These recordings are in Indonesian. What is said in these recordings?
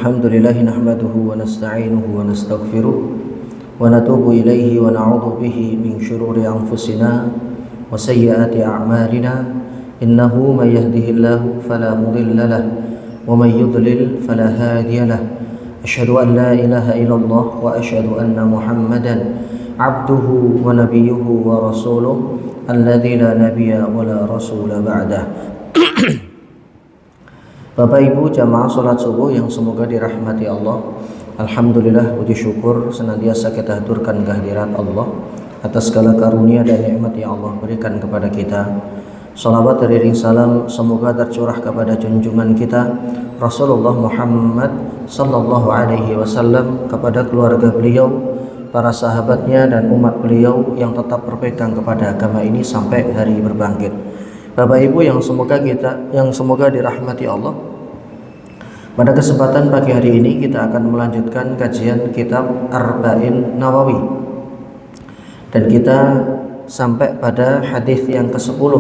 الحمد لله نحمده ونستعينه ونستغفره ونتوب إليه ونعوذ به من شرور أنفسنا وسيئات أعمالنا إنه من يهده الله فلا مضل له ومن يضلل فلا هادي له أشهد أن لا إله إلا الله وأشهد أن محمدا عبده ونبيه ورسوله الذي لا نبي ولا رسول بعده. Bapak Ibu jamaah sholat subuh yang semoga dirahmati Allah. Alhamdulillah, puji syukur senantiasa kita haturkan kehadirat Allah atas segala karunia dan nikmat yang Allah berikan kepada kita. Salawat dan iring salam semoga tercurah kepada junjungan kita Rasulullah Muhammad sallallahu alaihi wasallam, kepada keluarga beliau, para sahabatnya dan umat beliau yang tetap berpegang kepada agama ini sampai hari berbangkit. Bapak Ibu yang semoga dirahmati Allah. Pada kesempatan pagi hari ini kita akan melanjutkan kajian kitab Arba'in Nawawi. Dan kita sampai pada hadis yang ke-10.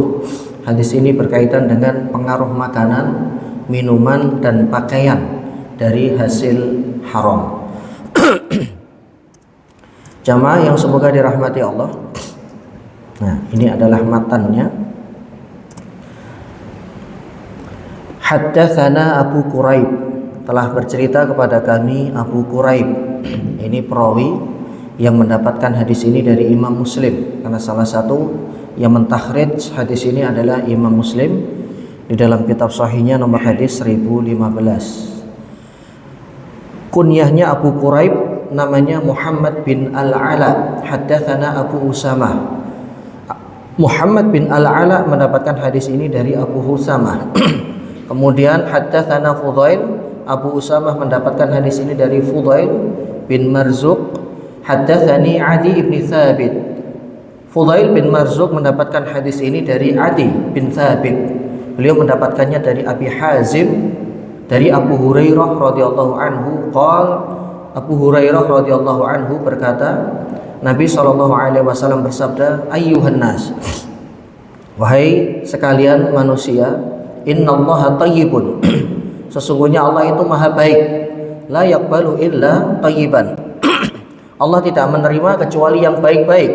Hadis ini berkaitan dengan pengaruh makanan, minuman dan pakaian dari hasil haram. Jamaah yang semoga dirahmati Allah. Nah, ini adalah matannya. Haddatsana Abu Quraib, telah bercerita kepada kami Abu Quraib. Ini perawi yang mendapatkan hadis ini dari Imam Muslim, karena salah satu yang mentakhrij hadis ini adalah Imam Muslim di dalam kitab sahihnya nomor hadis 1015. Kunyahnya Abu Quraib namanya Muhammad bin Al-Ala. Haddatsana Abu Usamah. Muhammad bin Al-Ala mendapatkan hadis ini dari Abu Usamah. Kemudian haddatsana Fudail, Abu Usamah mendapatkan hadis ini dari Fudail bin Marzuq. Haddatsani Adi bin Thabit. Fudail bin Marzuq mendapatkan hadis ini dari Adi bin Thabit. Beliau mendapatkannya dari Abi Hazim dari Abu Hurairah radhiyallahu anhu. Abu Hurairah radhiyallahu anhu berkata, Nabi sallallahu alaihi wasallam bersabda, ayyuhan nas, wahai sekalian manusia, innallaha thayyibun, sesungguhnya Allah itu maha baik, la yaqbalu illa thayyiban, Allah tidak menerima kecuali yang baik-baik.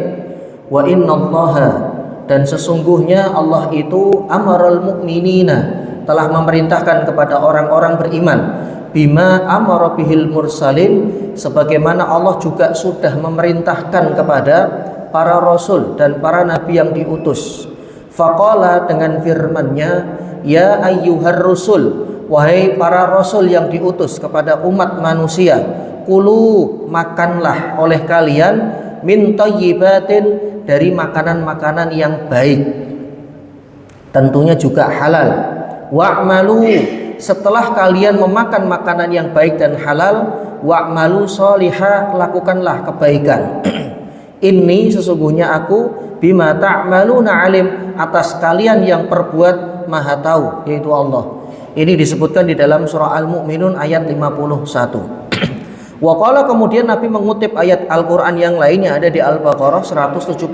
Wa innallaha, dan sesungguhnya Allah itu amaral mu'minina, telah memerintahkan kepada orang-orang beriman, bima amara bihil mursalin, sebagaimana Allah juga sudah memerintahkan kepada para rasul dan para nabi yang diutus. Faqala, dengan firman-Nya, ya ayyuhar rusul, wahai para rasul yang diutus kepada umat manusia, kulu, makanlah oleh kalian, min thayyibatin, dari makanan-makanan yang baik, tentunya juga halal. Wa'malu, setelah kalian memakan makanan yang baik dan halal, wa'malu sholihah, lakukanlah kebaikan. Ini sesungguhnya aku bima ta'maluna alim, atas kalian yang perbuat maha tahu, yaitu Allah. Ini disebutkan di dalam surah Al-Mu'minun ayat 51. Wa qala, kemudian Nabi mengutip ayat Al-Qur'an yang lainnya, ada di Al-Baqarah 172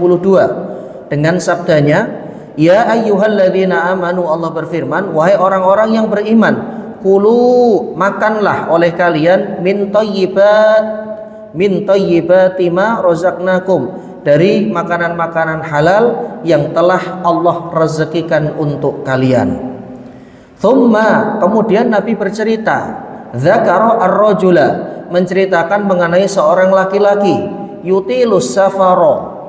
dengan sabdanya, ya ayyuhalladzina amanu, Allah berfirman, wahai orang-orang yang beriman, kulu, makanlah oleh kalian, min thayyibati ma razaqnakum, dari makanan-makanan halal yang telah Allah rezekikan untuk kalian. Thumma, kemudian Nabi bercerita, dzakara ar-rajula, menceritakan mengenai seorang laki-laki, yutilus safara,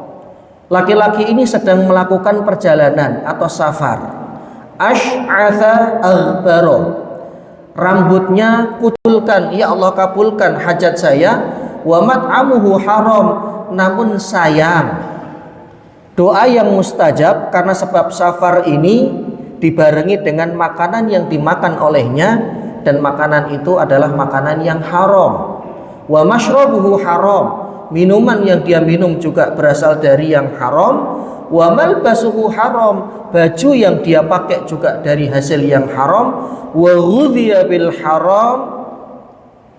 laki-laki ini sedang melakukan perjalanan atau safar. Ash'atha aghbara, rambutnya kuculkan, ya Allah kabulkan hajat saya. Wa mat'amuhu haram, namun sayang, doa yang mustajab karena sebab safar ini dibarengi dengan makanan yang dimakan olehnya, dan makanan itu adalah makanan yang haram. Wa mashrabuhu haram, minuman yang dia minum juga berasal dari yang haram. Wa malbasuhu haram, baju yang dia pakai juga dari hasil yang haram. Wa ghudhiya bil haram,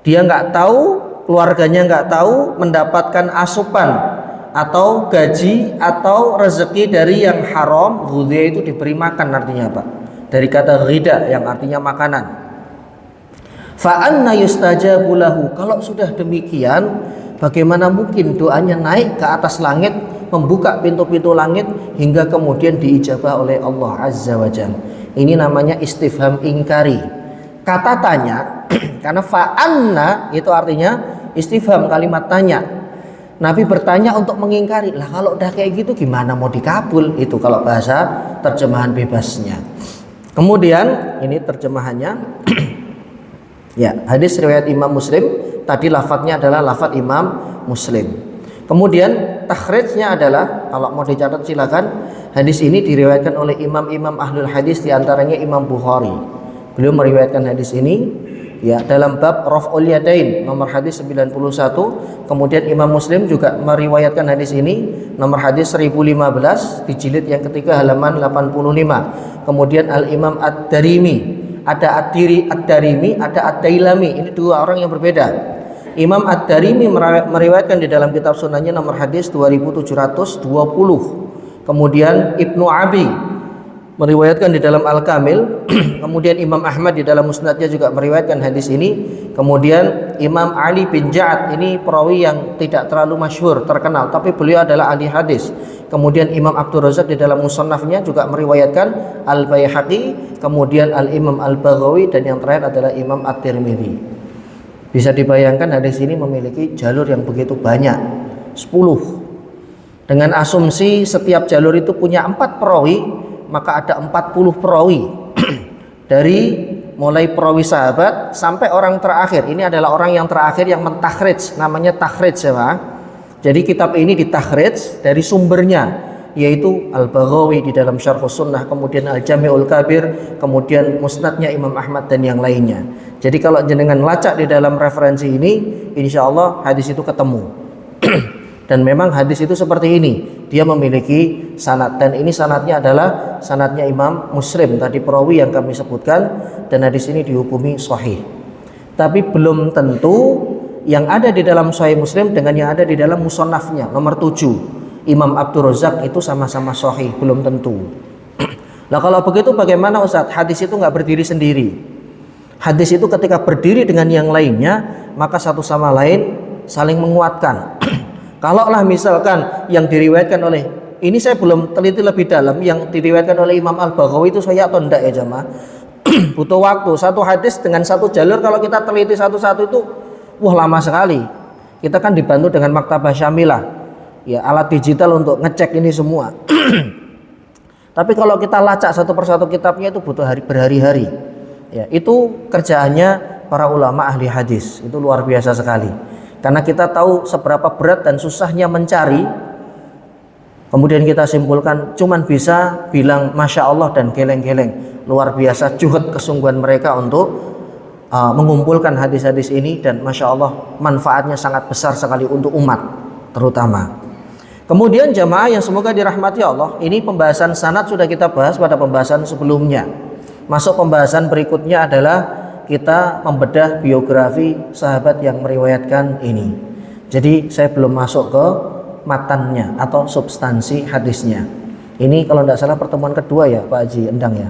dia nggak tahu, keluarganya nggak tahu, mendapatkan asupan atau gaji atau rezeki dari yang haram. Ghudhiya itu diberi makan, artinya apa? Dari kata ghida yang artinya makanan. Fa anna yustajabu lahu. Kalau sudah demikian, bagaimana mungkin doanya naik ke atas langit, membuka pintu-pintu langit hingga kemudian diijabah oleh Allah Azza wa Jalla. Ini namanya istifham ingkari. Kata tanya karena fa anna itu artinya istifham, kalimat tanya. Nabi bertanya untuk mengingkari. Lah kalau udah kayak gitu gimana mau dikabul? Itu kalau bahasa terjemahan bebasnya. Kemudian ini terjemahannya. Ya, hadis riwayat Imam Muslim, tadi lafadznya adalah lafadz Imam Muslim. Kemudian takhrijnya adalah, kalau mau dicatat silakan, hadis ini diriwayatkan oleh imam-imam ahlul hadis, diantaranya Imam Bukhari. Beliau meriwayatkan hadis ini ya dalam bab Raf'ul Yadain nomor hadis 91. Kemudian Imam Muslim juga meriwayatkan hadis ini nomor hadis 1015 di jilid yang ketiga halaman 85. Kemudian Al-Imam Ad-Darimi, ada Ad-Darimi, ada Ad-Dailami. Ini dua orang yang berbeda. Imam Ad-Darimi meriwayatkan di dalam kitab sunannya nomor hadis 2720. Kemudian Ibnu Abi meriwayatkan di dalam Al-Kamil. Kemudian Imam Ahmad di dalam Musnadnya juga meriwayatkan hadis ini. Kemudian Imam Ali bin Ja'ad, ini perawi yang tidak terlalu masyhur, terkenal, tapi beliau adalah ahli hadis. Kemudian Imam Abdul Razak di dalam Musannafnya juga meriwayatkan, Al-Baihaqi, kemudian Al-Imam Al-Baghawi, dan yang terakhir adalah Imam At-Tirmidzi. Bisa dibayangkan hadis ini memiliki jalur yang begitu banyak, 10. Dengan asumsi setiap jalur itu punya 4 perawi, maka ada 40 perawi. Dari mulai perawi sahabat sampai orang terakhir. Ini adalah orang yang terakhir yang mentakhrij, namanya takhrij ya Pak. Jadi kitab ini ditakhrij dari sumbernya, yaitu Al-Baghawi di dalam Syarhus Sunnah, kemudian Al-Jami'ul Kabir, kemudian Musnadnya Imam Ahmad dan yang lainnya. Jadi kalau jenengan lacak di dalam referensi ini, insya Allah hadis itu ketemu. Dan memang hadis itu seperti ini, dia memiliki sanad, dan ini sanadnya adalah sanadnya Imam Muslim, tadi perawi yang kami sebutkan, dan hadis ini dihukumi sahih. Tapi belum tentu yang ada di dalam Sahih Muslim dengan yang ada di dalam Musannafnya nomor 7 Imam Abdul Razak itu sama-sama sahih, belum tentu. Nah kalau begitu bagaimana Ustadz? Hadis itu nggak berdiri sendiri. Hadis itu ketika berdiri dengan yang lainnya, maka satu sama lain saling menguatkan. Kalaulah misalkan yang diriwayatkan oleh, ini saya belum teliti lebih dalam, yang diriwayatkan oleh Imam Al-Baghawi itu saya atau enggak ya jamaah. Butuh waktu. Satu hadis dengan satu jalur kalau kita teliti satu-satu itu wah lama sekali. Kita kan dibantu dengan Maktabah Syamilah, ya alat digital untuk ngecek ini semua. Tapi kalau kita lacak satu persatu kitabnya itu butuh berhari-hari. Ya, itu kerjaannya para ulama ahli hadis. Itu luar biasa sekali. Karena kita tahu seberapa berat dan susahnya mencari. Kemudian kita simpulkan cuman bisa bilang Masya Allah dan geleng-geleng. Luar biasa juhud kesungguhan mereka untuk mengumpulkan hadis-hadis ini, dan Masya Allah manfaatnya sangat besar sekali untuk umat terutama. Kemudian jamaah yang semoga dirahmati Allah, ini pembahasan sanad sudah kita bahas pada pembahasan sebelumnya. Masuk pembahasan berikutnya adalah kita membedah biografi sahabat yang meriwayatkan ini. Jadi saya belum masuk ke matannya atau substansi hadisnya. Ini kalau tidak salah pertemuan kedua ya Pak Haji Endang ya,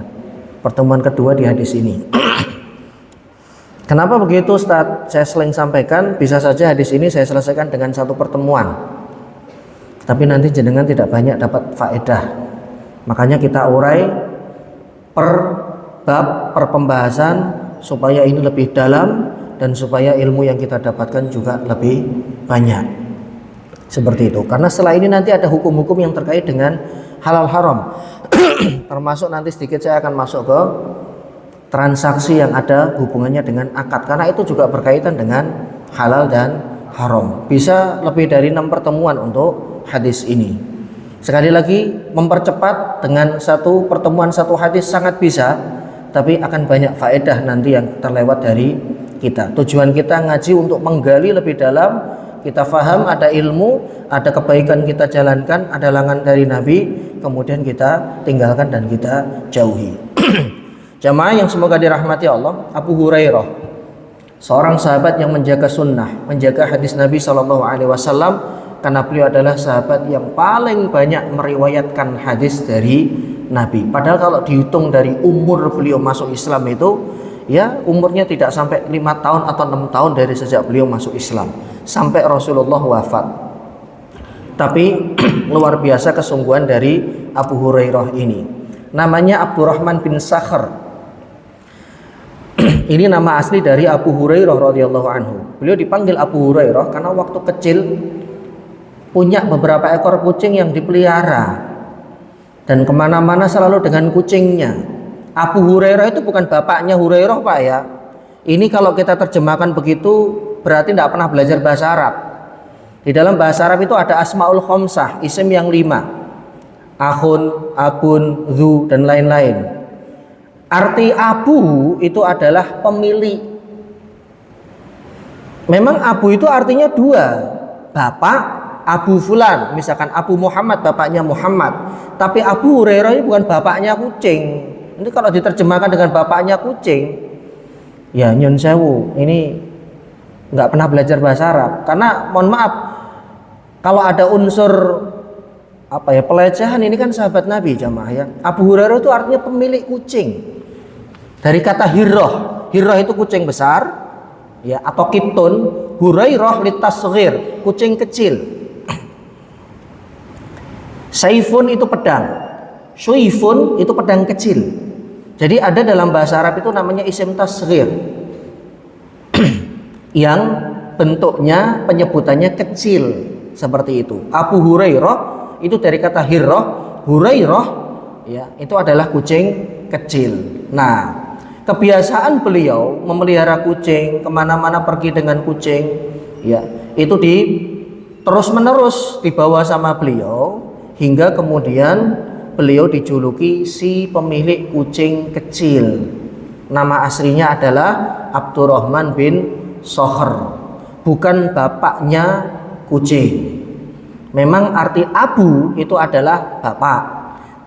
pertemuan kedua di hadis ini. Kenapa begitu Ustaz? Saya sering sampaikan, bisa saja hadis ini saya selesaikan dengan satu pertemuan, tapi nanti jenengan tidak banyak dapat faedah. Makanya kita urai per bab, per pembahasan, supaya ini lebih dalam dan supaya ilmu yang kita dapatkan juga lebih banyak. Seperti itu. Karena setelah ini nanti ada hukum-hukum yang terkait dengan halal haram. Termasuk nanti sedikit saya akan masuk ke transaksi yang ada hubungannya dengan akad, karena itu juga berkaitan dengan halal dan haram. Bisa lebih dari 6 pertemuan untuk hadis ini. Sekali lagi, mempercepat dengan satu pertemuan satu hadis sangat bisa, tapi akan banyak faedah nanti yang terlewat dari kita. Tujuan kita ngaji untuk menggali lebih dalam, kita faham ada ilmu, ada kebaikan kita jalankan, ada larangan dari Nabi, kemudian kita tinggalkan dan kita jauhi. Jamaah yang semoga dirahmati Allah, Abu Hurairah, seorang sahabat yang menjaga sunnah, menjaga hadis Nabi SAW, karena beliau adalah sahabat yang paling banyak meriwayatkan hadis dari Nabi. Padahal kalau dihitung dari umur beliau masuk Islam itu ya umurnya tidak sampai 5 tahun atau 6 tahun dari sejak beliau masuk Islam sampai Rasulullah wafat. Tapi luar biasa kesungguhan dari Abu Hurairah ini. Namanya Abdurrahman bin Sakhr. Ini nama asli dari Abu Hurairah radhiyallahu anhu. Beliau dipanggil Abu Hurairah karena waktu kecil punya beberapa ekor kucing yang dipelihara, dan kemana-mana selalu dengan kucingnya. Abu Hurairah itu bukan bapaknya Hurairah, Pak ya. Ini kalau kita terjemahkan begitu berarti tidak pernah belajar bahasa Arab. Di dalam bahasa Arab itu ada asmaul khamsah, isim yang 5, akhun, abun, zu, dan lain-lain. Arti abu itu adalah pemilik. Memang abu itu artinya 2, bapak, Abu Fulan, misalkan Abu Muhammad bapaknya Muhammad. Tapi Abu Hurairah ini bukan bapaknya kucing. Ini kalau diterjemahkan dengan bapaknya kucing, ya nyun sewu, ini nggak pernah belajar bahasa Arab. Karena mohon maaf, kalau ada unsur pelecehan, ini kan sahabat Nabi jamaah ya. Abu Hurairah itu artinya pemilik kucing. Dari kata hirroh, hirroh itu kucing besar, ya, atau kitun. Hurairah litasghir, kucing kecil. Saifun itu pedang, syuifun itu pedang kecil. Jadi ada dalam bahasa Arab itu namanya isim tasghir yang bentuknya penyebutannya kecil seperti itu. Abu Hurairah itu dari kata hirroh, Hurairah ya, itu adalah kucing kecil. Nah, kebiasaan beliau memelihara kucing, kemana-mana pergi dengan kucing, ya, itu terus menerus dibawa sama beliau hingga kemudian beliau dijuluki si pemilik kucing kecil. Nama aslinya adalah Abdurrahman bin Sakhr, bukan bapaknya kucing. Memang arti abu itu adalah bapak,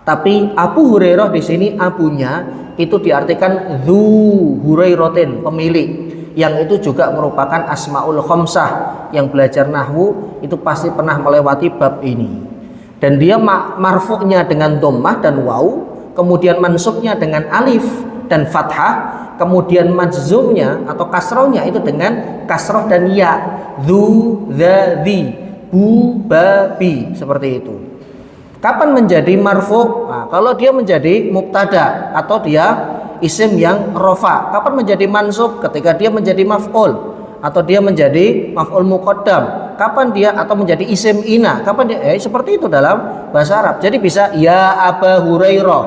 tapi Abu Hurairah di sini abunya itu diartikan Dzu Hurairatin, pemilik, yang itu juga merupakan asmaul khamsah. Yang belajar nahwu itu pasti pernah melewati bab ini. Dan dia marfu'nya dengan dhammah dan waw, kemudian mansubnya dengan alif dan fathah, kemudian majzumnya atau kasrohnya itu dengan kasroh dan ya, dzu, dza, dzi, bu, ba, bi, seperti itu. Kapan menjadi marfu'? Nah, kalau dia menjadi mubtada atau dia isim yang rofa. Kapan menjadi mansub? Ketika dia menjadi maf'ul atau dia menjadi maf'ul muqaddam. Kapan dia atau menjadi isim ina? Kapan dia seperti itu dalam bahasa Arab. Jadi bisa ya Aba Hurairah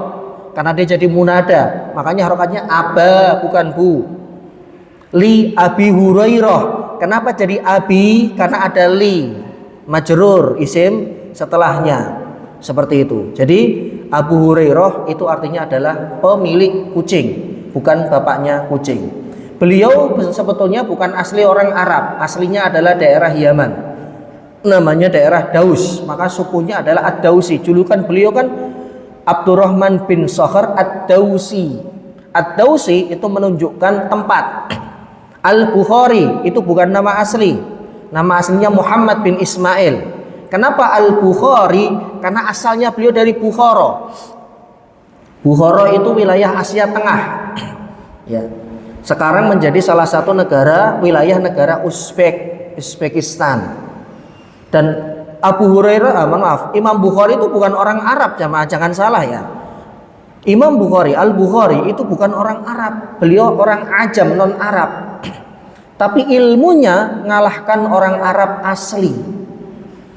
karena dia jadi munada. Makanya harokatnya aba bukan bu. Li Abi Hurairah. Kenapa jadi abi? Karena ada li majrur isim setelahnya. Seperti itu. Jadi Abu Hurairah itu artinya adalah pemilik kucing, bukan bapaknya kucing. Beliau sebetulnya bukan asli orang Arab, aslinya adalah daerah Yaman, namanya daerah Daus, maka sukunya adalah Ad-Dausi. Julukan beliau kan Abdurrahman bin Sakhr Ad-Dausi. Ad-Dausi itu menunjukkan tempat. Al-Bukhari itu bukan nama asli, nama aslinya Muhammad bin Ismail. Kenapa Al-Bukhari? Karena asalnya beliau dari Bukhara. Bukhara itu wilayah Asia Tengah, ya. Sekarang menjadi salah satu wilayah negara Uzbekistan. Dan Abu Hurairah, maaf, Imam Bukhari itu bukan orang Arab, jamaah jangan salah ya. Imam Bukhari, Al-Bukhari itu bukan orang Arab, beliau orang Ajam, non Arab. Tapi ilmunya ngalahkan orang Arab asli.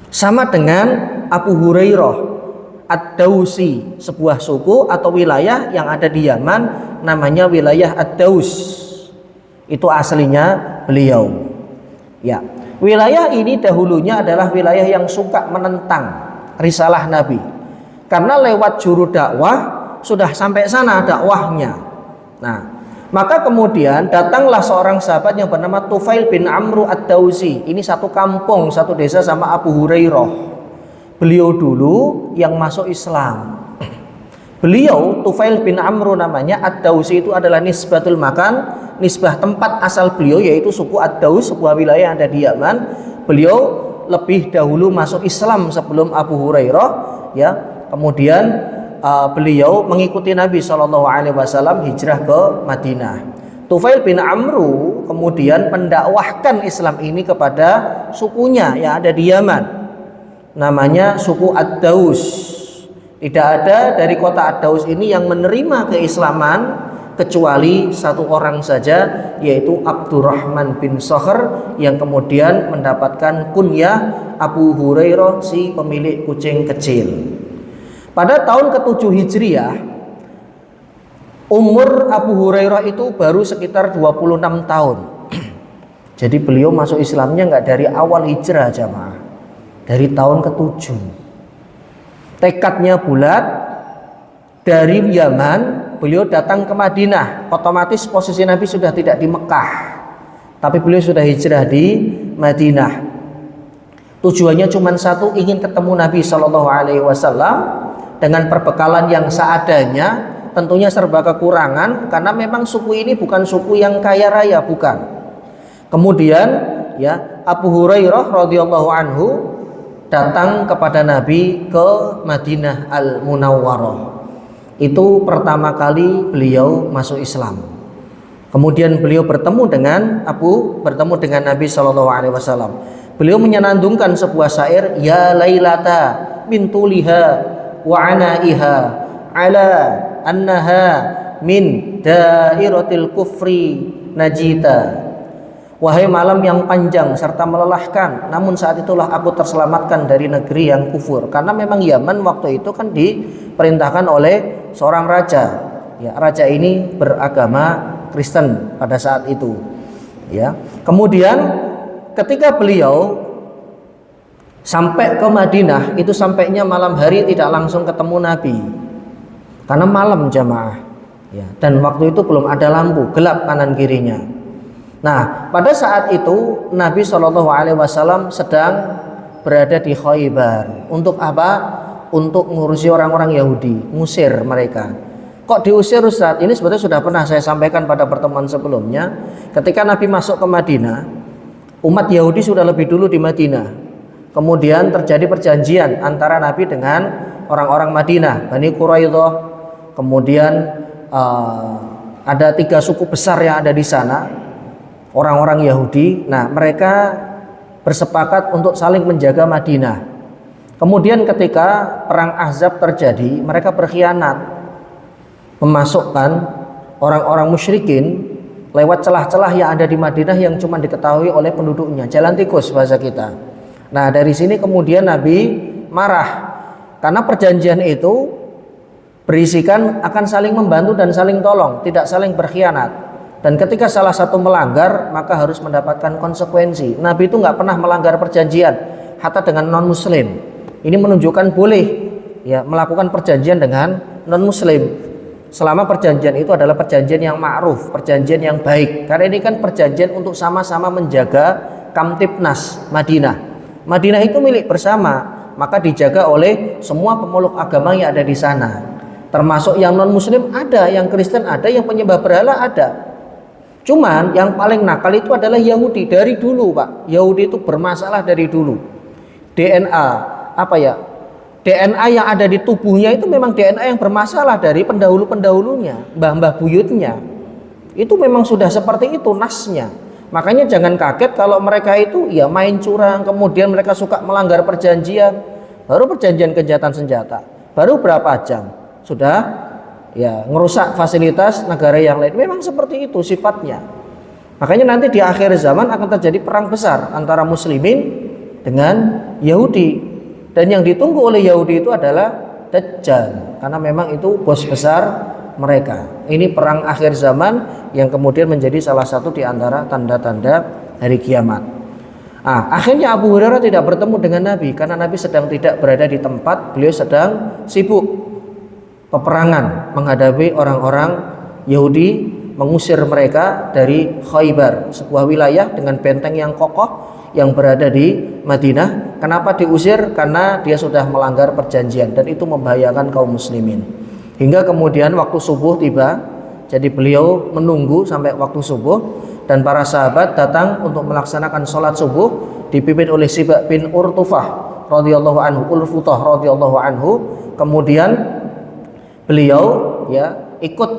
Sama dengan Abu Hurairah Ad-Dausi, sebuah suku atau wilayah yang ada di Yaman, namanya wilayah Ad-Daus. Itu aslinya beliau. Ya, wilayah ini dahulunya adalah wilayah yang suka menentang risalah Nabi. Karena lewat juru dakwah sudah sampai sana dakwahnya. Nah, maka kemudian datanglah seorang sahabat yang bernama Tufail bin Amru Ad-Dausi. Ini satu kampung, satu desa sama Abu Hurairah. Beliau dulu yang masuk Islam. Beliau Tufail bin Amru namanya. Ad-Dausi itu adalah nisbatul makan, nisbah tempat asal beliau, yaitu suku Ad-Daus, sebuah wilayah yang ada di Yaman. Beliau lebih dahulu masuk Islam sebelum Abu Hurairah, ya. Kemudian beliau mengikuti Nabi SAW hijrah ke Madinah. Tufail bin Amru kemudian mendakwahkan Islam ini kepada sukunya yang ada di Yaman, namanya suku Ad-Daus. Tidak ada dari kota Ad-Daus ini yang menerima keislaman kecuali satu orang saja, yaitu Abdurrahman bin Sakhr, yang kemudian mendapatkan kunyah Abu Hurairah, si pemilik kucing kecil. Pada tahun ke-7 Hijriah, umur Abu Hurairah itu baru sekitar 26 tahun. Jadi beliau masuk Islamnya nggak dari awal hijrah jamaah, dari tahun ke-7. Tekadnya bulat, dari Yaman beliau datang ke Madinah. Otomatis posisi Nabi sudah tidak di Mekah, tapi beliau sudah hijrah di Madinah. Tujuannya cuma satu, ingin ketemu Nabi SAW dengan perbekalan yang seadanya. Tentunya serba kekurangan, karena memang suku ini bukan suku yang kaya raya, bukan. Kemudian ya, Abu Hurairah radhiyallahu anhu datang kepada Nabi ke Madinah Al-Munawwarah. Itu pertama kali beliau masuk Islam. Kemudian beliau bertemu dengan Nabi SAW. Beliau menyenandungkan sebuah syair, ya lailata bintuliha wa anaiha ala annaha min dairatil kufri najita. Wahai malam yang panjang serta melelahkan, namun saat itulah aku terselamatkan dari negeri yang kufur. Karena memang Yaman waktu itu kan diperintahkan oleh seorang raja. Ya, raja ini beragama Kristen pada saat itu. Ya. Kemudian ketika beliau sampai ke Madinah, itu sampainya malam hari, tidak langsung ketemu Nabi. Karena malam jamaah. Ya, dan waktu itu belum ada lampu, gelap kanan kirinya. Nah, pada saat itu Nabi SAW sedang berada di Khaybar. Untuk apa? Untuk ngurusi orang-orang Yahudi, ngusir mereka. Kok diusir Ustaz? Ini sebetulnya sudah pernah saya sampaikan pada pertemuan sebelumnya. Ketika Nabi masuk ke Madinah, umat Yahudi sudah lebih dulu di Madinah. Kemudian terjadi perjanjian antara Nabi dengan orang-orang Madinah, Bani Quraidah. Kemudian ada 3 suku besar yang ada di sana, orang-orang Yahudi. Nah, mereka bersepakat untuk saling menjaga Madinah. Kemudian ketika perang Ahzab terjadi, mereka berkhianat, memasukkan orang-orang musyrikin lewat celah-celah yang ada di Madinah yang cuma diketahui oleh penduduknya, jalan tikus bahasa kita. Nah, dari sini kemudian Nabi marah, karena perjanjian itu berisikan akan saling membantu dan saling tolong, tidak saling berkhianat. Dan ketika salah satu melanggar, maka harus mendapatkan konsekuensi. Nabi itu nggak pernah melanggar perjanjian, hatta dengan non muslim. Ini menunjukkan boleh ya melakukan perjanjian dengan non muslim, selama perjanjian itu adalah perjanjian yang ma'ruf, perjanjian yang baik. Karena ini kan perjanjian untuk sama-sama menjaga Kamtipnas Madinah. Madinah itu milik bersama, maka dijaga oleh semua pemeluk agama yang ada di sana. Termasuk yang non muslim ada, yang Kristen ada, yang penyembah berhala ada. Cuman yang paling nakal itu adalah Yahudi dari dulu, Pak. Yahudi itu bermasalah dari dulu. DNA DNA yang ada di tubuhnya itu memang DNA yang bermasalah dari pendahulu-pendahulunya, mbah-mbah buyutnya. Itu memang sudah seperti itu nasnya. Makanya jangan kaget kalau mereka itu ya main curang, kemudian mereka suka melanggar perjanjian. Baru perjanjian gencatan senjata, baru berapa jam sudah ya ngerusak fasilitas negara yang lain. Memang seperti itu sifatnya. Makanya nanti di akhir zaman akan terjadi perang besar antara muslimin dengan Yahudi, dan yang ditunggu oleh Yahudi itu adalah Dajjal, karena memang itu bos besar mereka. Ini perang akhir zaman yang kemudian menjadi salah satu di antara tanda-tanda hari kiamat. Akhirnya Abu Hurairah tidak bertemu dengan Nabi karena Nabi sedang tidak berada di tempat, beliau sedang sibuk peperangan menghadapi orang-orang Yahudi, mengusir mereka dari Khaybar, sebuah wilayah dengan benteng yang kokoh yang berada di Madinah. Kenapa diusir? Karena dia sudah melanggar perjanjian dan itu membahayakan kaum muslimin. Hingga kemudian waktu subuh tiba, jadi beliau menunggu sampai waktu subuh, dan para sahabat datang untuk melaksanakan sholat subuh dipimpin oleh Sibak bin Urtufah radhiyallahu anhu, Urfutah radhiyallahu anhu. Kemudian beliau ya ikut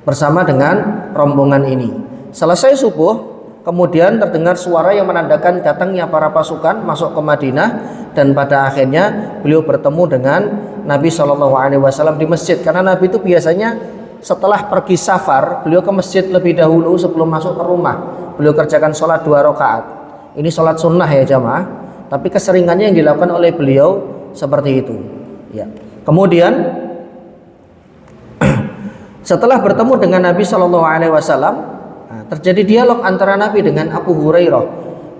bersama dengan rombongan ini. Selesai subuh, kemudian terdengar suara yang menandakan datangnya para pasukan masuk ke Madinah, dan pada akhirnya beliau bertemu dengan Nabi Shallallahu Alaihi Wasallam di masjid, karena Nabi itu biasanya setelah pergi safar beliau ke masjid lebih dahulu sebelum masuk ke rumah. Beliau kerjakan sholat 2 rakaat. Ini sholat sunnah ya jamaah, tapi keseringannya yang dilakukan oleh beliau seperti itu. Ya. Kemudian setelah bertemu dengan Nabi Shallallahu Alaihi Wasallam, terjadi dialog antara Nabi dengan Abu Hurairah.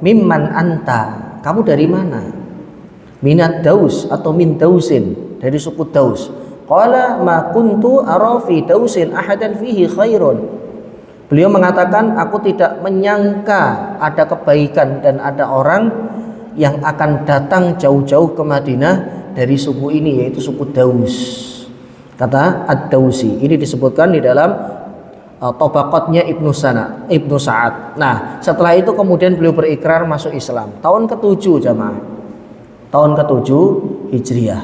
Mimman anta, kamu dari mana? Minat Daus atau min Dausin, dari suku Daus. Qala ma kuntu ara fi Dausin ahadan fihi khairun. Beliau mengatakan, aku tidak menyangka ada kebaikan dan ada orang yang akan datang jauh-jauh ke Madinah dari suku ini, yaitu suku Daus. Kata Ad-Dausi ini disebutkan di dalam Tabaqatnya Ibnu Sa'ad. Nah, setelah itu kemudian beliau berikrar masuk Islam tahun ke-7 jamaah. Tahun ke-7 Hijriah.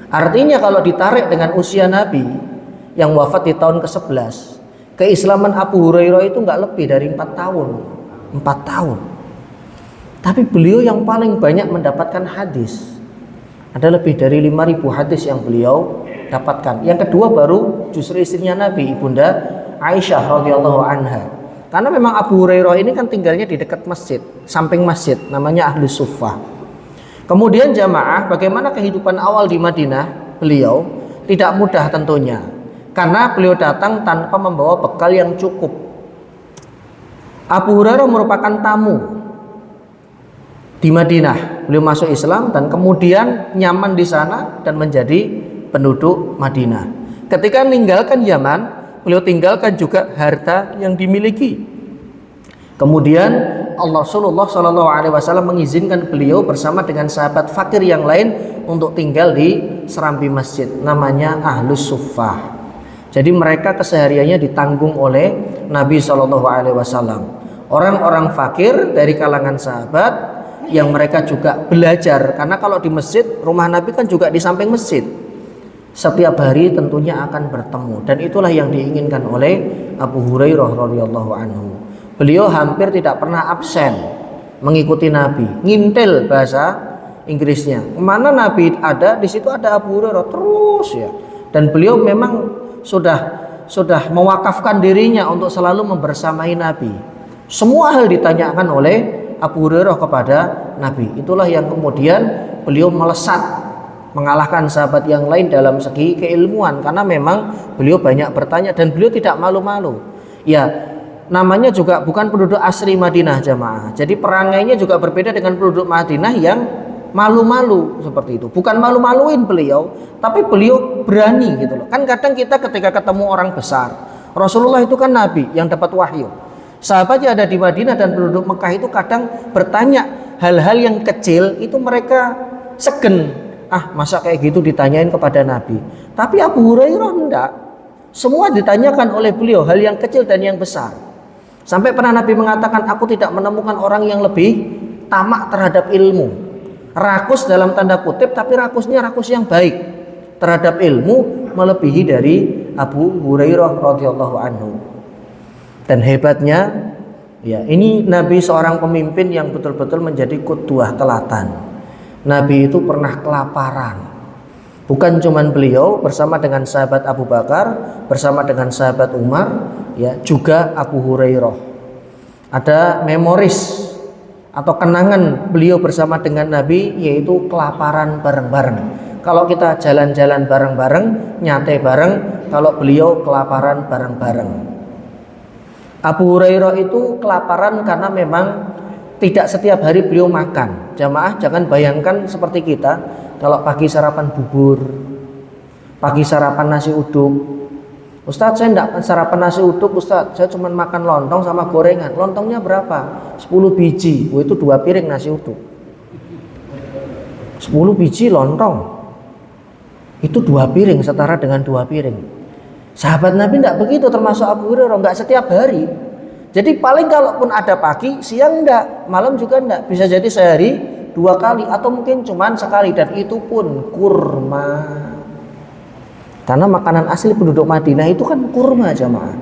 Artinya kalau ditarik dengan usia Nabi yang wafat di tahun ke-11, keislaman Abu Hurairah itu enggak lebih dari 4 tahun. 4 tahun. Tapi beliau yang paling banyak mendapatkan hadis. Ada lebih dari 5.000 hadis yang beliau dapatkan. Yang kedua baru justru istrinya Nabi, Ibunda Aisyah radhiyallahu anha. Karena memang Abu Hurairah ini kan tinggalnya di dekat masjid, samping masjid, namanya Ahlus Suffah. Kemudian jamaah, bagaimana kehidupan awal di Madinah beliau? Tidak mudah tentunya, karena beliau datang tanpa membawa bekal yang cukup. Abu Hurairah merupakan tamu di Madinah. Beliau masuk Islam dan kemudian nyaman di sana dan menjadi penduduk Madinah. Ketika meninggalkan Yaman, beliau tinggalkan juga harta yang dimiliki. Kemudian Rasulullah Shallallahu Alaihi Wasallam mengizinkan beliau bersama dengan sahabat fakir yang lain untuk tinggal di serambi masjid, namanya Ahlus Suffah. Jadi mereka kesehariannya ditanggung oleh Nabi Shallallahu Alaihi Wasallam. Orang-orang fakir dari kalangan sahabat yang mereka juga belajar, karena kalau di masjid, rumah Nabi kan juga di samping masjid. Setiap hari tentunya akan bertemu, dan itulah yang diinginkan oleh Abu Hurairah radhiyallahu anhu. Beliau hampir tidak pernah absen mengikuti Nabi, ngintil bahasa Inggrisnya. Mana Nabi ada, di situ ada Abu Hurairah terus ya. Dan beliau memang sudah mewakafkan dirinya untuk selalu membersamai Nabi. Semua hal ditanyakan oleh Abu Hurairah kepada Nabi. Itulah yang kemudian beliau melesat mengalahkan sahabat yang lain dalam segi keilmuan, karena memang beliau banyak bertanya dan beliau tidak malu-malu. Ya, namanya juga bukan penduduk asli Madinah jamaah. Jadi perangainya juga berbeda dengan penduduk Madinah yang malu-malu seperti itu. Bukan malu-maluin beliau, tapi beliau berani gitu loh. Kan kadang kita ketika ketemu orang besar, Rasulullah itu kan nabi yang dapat wahyu. Sahabatnya ada di Madinah dan penduduk Mekah itu kadang bertanya hal-hal yang kecil, itu mereka segen. Masa kayak gitu ditanyain kepada Nabi. Tapi Abu Hurairah enggak. Semua ditanyakan oleh beliau, hal yang kecil dan yang besar. Sampai pernah Nabi mengatakan, aku tidak menemukan orang yang lebih tamak terhadap ilmu. Rakus dalam tanda kutip, tapi rakusnya rakus yang baik terhadap ilmu, melebihi dari Abu Hurairah radhiyallahu anhu. Dan hebatnya, ya, ini Nabi seorang pemimpin yang betul-betul menjadi qudwah teladan. Nabi itu pernah kelaparan. Bukan cuman beliau, bersama dengan sahabat Abu Bakar, bersama dengan sahabat Umar, ya, juga Abu Hurairah. Ada memoris atau kenangan beliau bersama dengan Nabi, yaitu kelaparan bareng-bareng. Kalau kita jalan-jalan bareng-bareng, nyate bareng, kalau beliau kelaparan bareng-bareng. Abu Hurairah itu kelaparan karena memang tidak setiap hari beliau makan. Jamaah jangan bayangkan seperti kita, kalau pagi sarapan bubur, pagi sarapan nasi uduk. Ustadz, saya enggak sarapan nasi uduk Ustadz, saya cuma makan lontong sama gorengan. Lontongnya berapa? 10 biji. Itu 2 piring nasi uduk. 10 biji lontong, itu 2 piring, setara dengan 2 piring. Sahabat Nabi enggak begitu, termasuk Abu Hurairah, enggak setiap hari. Jadi paling kalaupun ada pagi, siang enggak, malam juga enggak. Bisa jadi sehari 2 kali atau mungkin cuman sekali, dan itu pun kurma. Karena makanan asli penduduk Madinah itu kan kurma jamaah.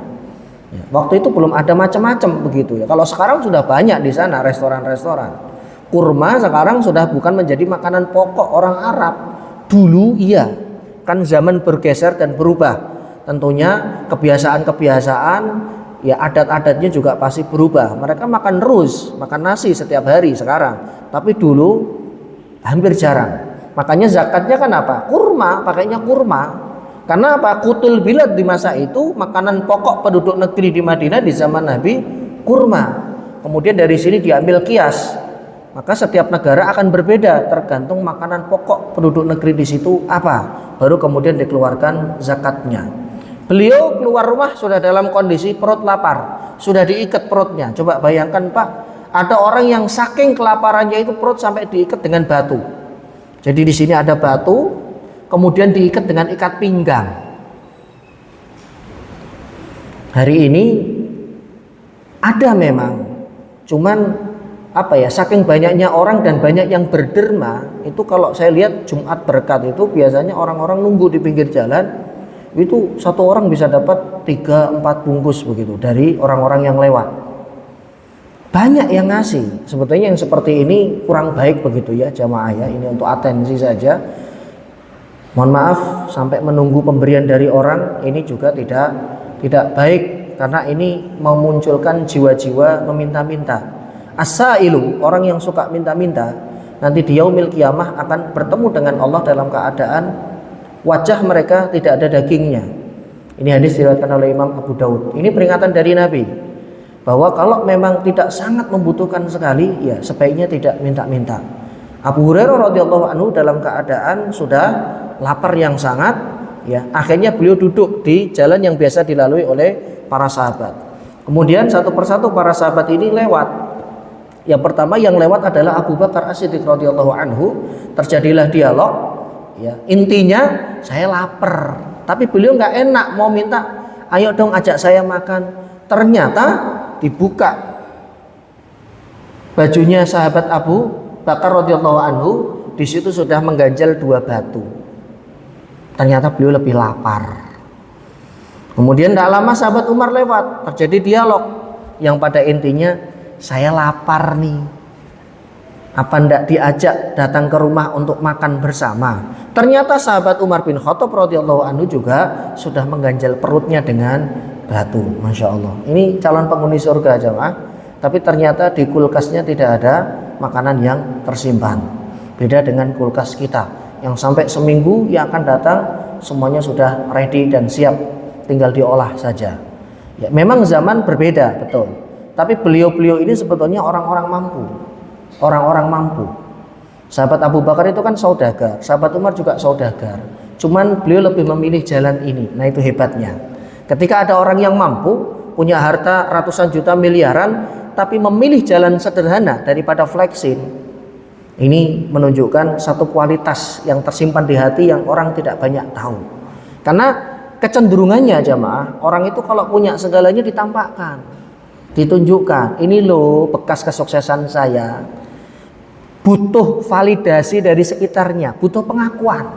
Ya, waktu itu belum ada macam-macam begitu ya. Kalau sekarang sudah banyak di sana restoran-restoran. Kurma sekarang sudah bukan menjadi makanan pokok orang Arab. Dulu iya, kan zaman bergeser dan berubah. Tentunya kebiasaan-kebiasaan, ya adat-adatnya juga pasti berubah. Mereka makan rus, makan nasi setiap hari sekarang. Tapi dulu hampir jarang. Makanya zakatnya kan apa? Kurma, pakainya kurma. Karena apa? Kutul bilad di masa itu makanan pokok penduduk negeri di Madinah di zaman Nabi kurma. Kemudian dari sini diambil kias. Maka setiap negara akan berbeda tergantung makanan pokok penduduk negeri di situ apa. Baru kemudian dikeluarkan zakatnya. Beliau keluar rumah sudah dalam kondisi perut lapar, sudah diikat perutnya. Coba bayangkan Pak, ada orang yang saking kelaparannya itu perut sampai diikat dengan batu. Jadi di sini ada batu, kemudian diikat dengan ikat pinggang. Hari ini ada memang, cuman apa ya, saking banyaknya orang dan banyak yang berderma, itu kalau saya lihat Jumat Berkat itu biasanya orang-orang nunggu di pinggir jalan, itu satu orang bisa dapat 3-4 bungkus begitu dari orang-orang yang lewat. Banyak yang ngasih. Sebetulnya yang seperti ini kurang baik begitu ya jamaah ya, ini untuk atensi saja. Mohon maaf sampai menunggu pemberian dari orang ini juga tidak baik, karena ini memunculkan jiwa-jiwa meminta-minta. As-sailu, orang yang suka minta-minta, nanti di yaumil kiamah akan bertemu dengan Allah dalam keadaan wajah mereka tidak ada dagingnya. Ini hadis diriwayatkan oleh Imam Abu Daud. Ini peringatan dari Nabi bahwa kalau memang tidak sangat membutuhkan sekali, ya sebaiknya tidak minta-minta. Abu Hurairah radhiyallahu anhu dalam keadaan sudah lapar yang sangat, ya akhirnya beliau duduk di jalan yang biasa dilalui oleh para sahabat. Kemudian satu persatu para sahabat ini lewat. Yang pertama yang lewat adalah Abu Bakar As-Siddiq radhiyallahu anhu. Terjadilah dialog, ya intinya saya lapar, tapi beliau nggak enak mau minta, ayo dong ajak saya makan. Ternyata dibuka bajunya sahabat Abu Bakar radhiyallahu anhu, di situ sudah mengganjal 2 batu. Ternyata beliau lebih lapar. Kemudian tidak lama sahabat Umar lewat, terjadi dialog yang pada intinya saya lapar nih, apa ndak diajak datang ke rumah untuk makan bersama. Ternyata sahabat Umar bin Khattab radhiyallahu anhu juga sudah mengganjal perutnya dengan batu. Masya Allah, ini calon penghuni surga jemaah. Tapi ternyata di kulkasnya tidak ada makanan yang tersimpan. Beda dengan kulkas kita yang sampai seminggu yang akan datang semuanya sudah ready dan siap, tinggal diolah saja. Ya, memang zaman berbeda betul. Tapi beliau-beliau ini sebetulnya orang-orang mampu. Orang-orang mampu. Sahabat Abu Bakar itu kan saudagar, sahabat Umar juga saudagar. Cuman beliau lebih memilih jalan ini. Nah itu hebatnya. Ketika ada orang yang mampu, punya harta ratusan juta miliaran, tapi memilih jalan sederhana daripada flexing, ini menunjukkan satu kualitas yang tersimpan di hati yang orang tidak banyak tahu. Karena kecenderungannya jamaah, orang itu kalau punya segalanya ditampakkan, ditunjukkan, ini loh bekas kesuksesan saya. Butuh validasi dari sekitarnya, butuh pengakuan.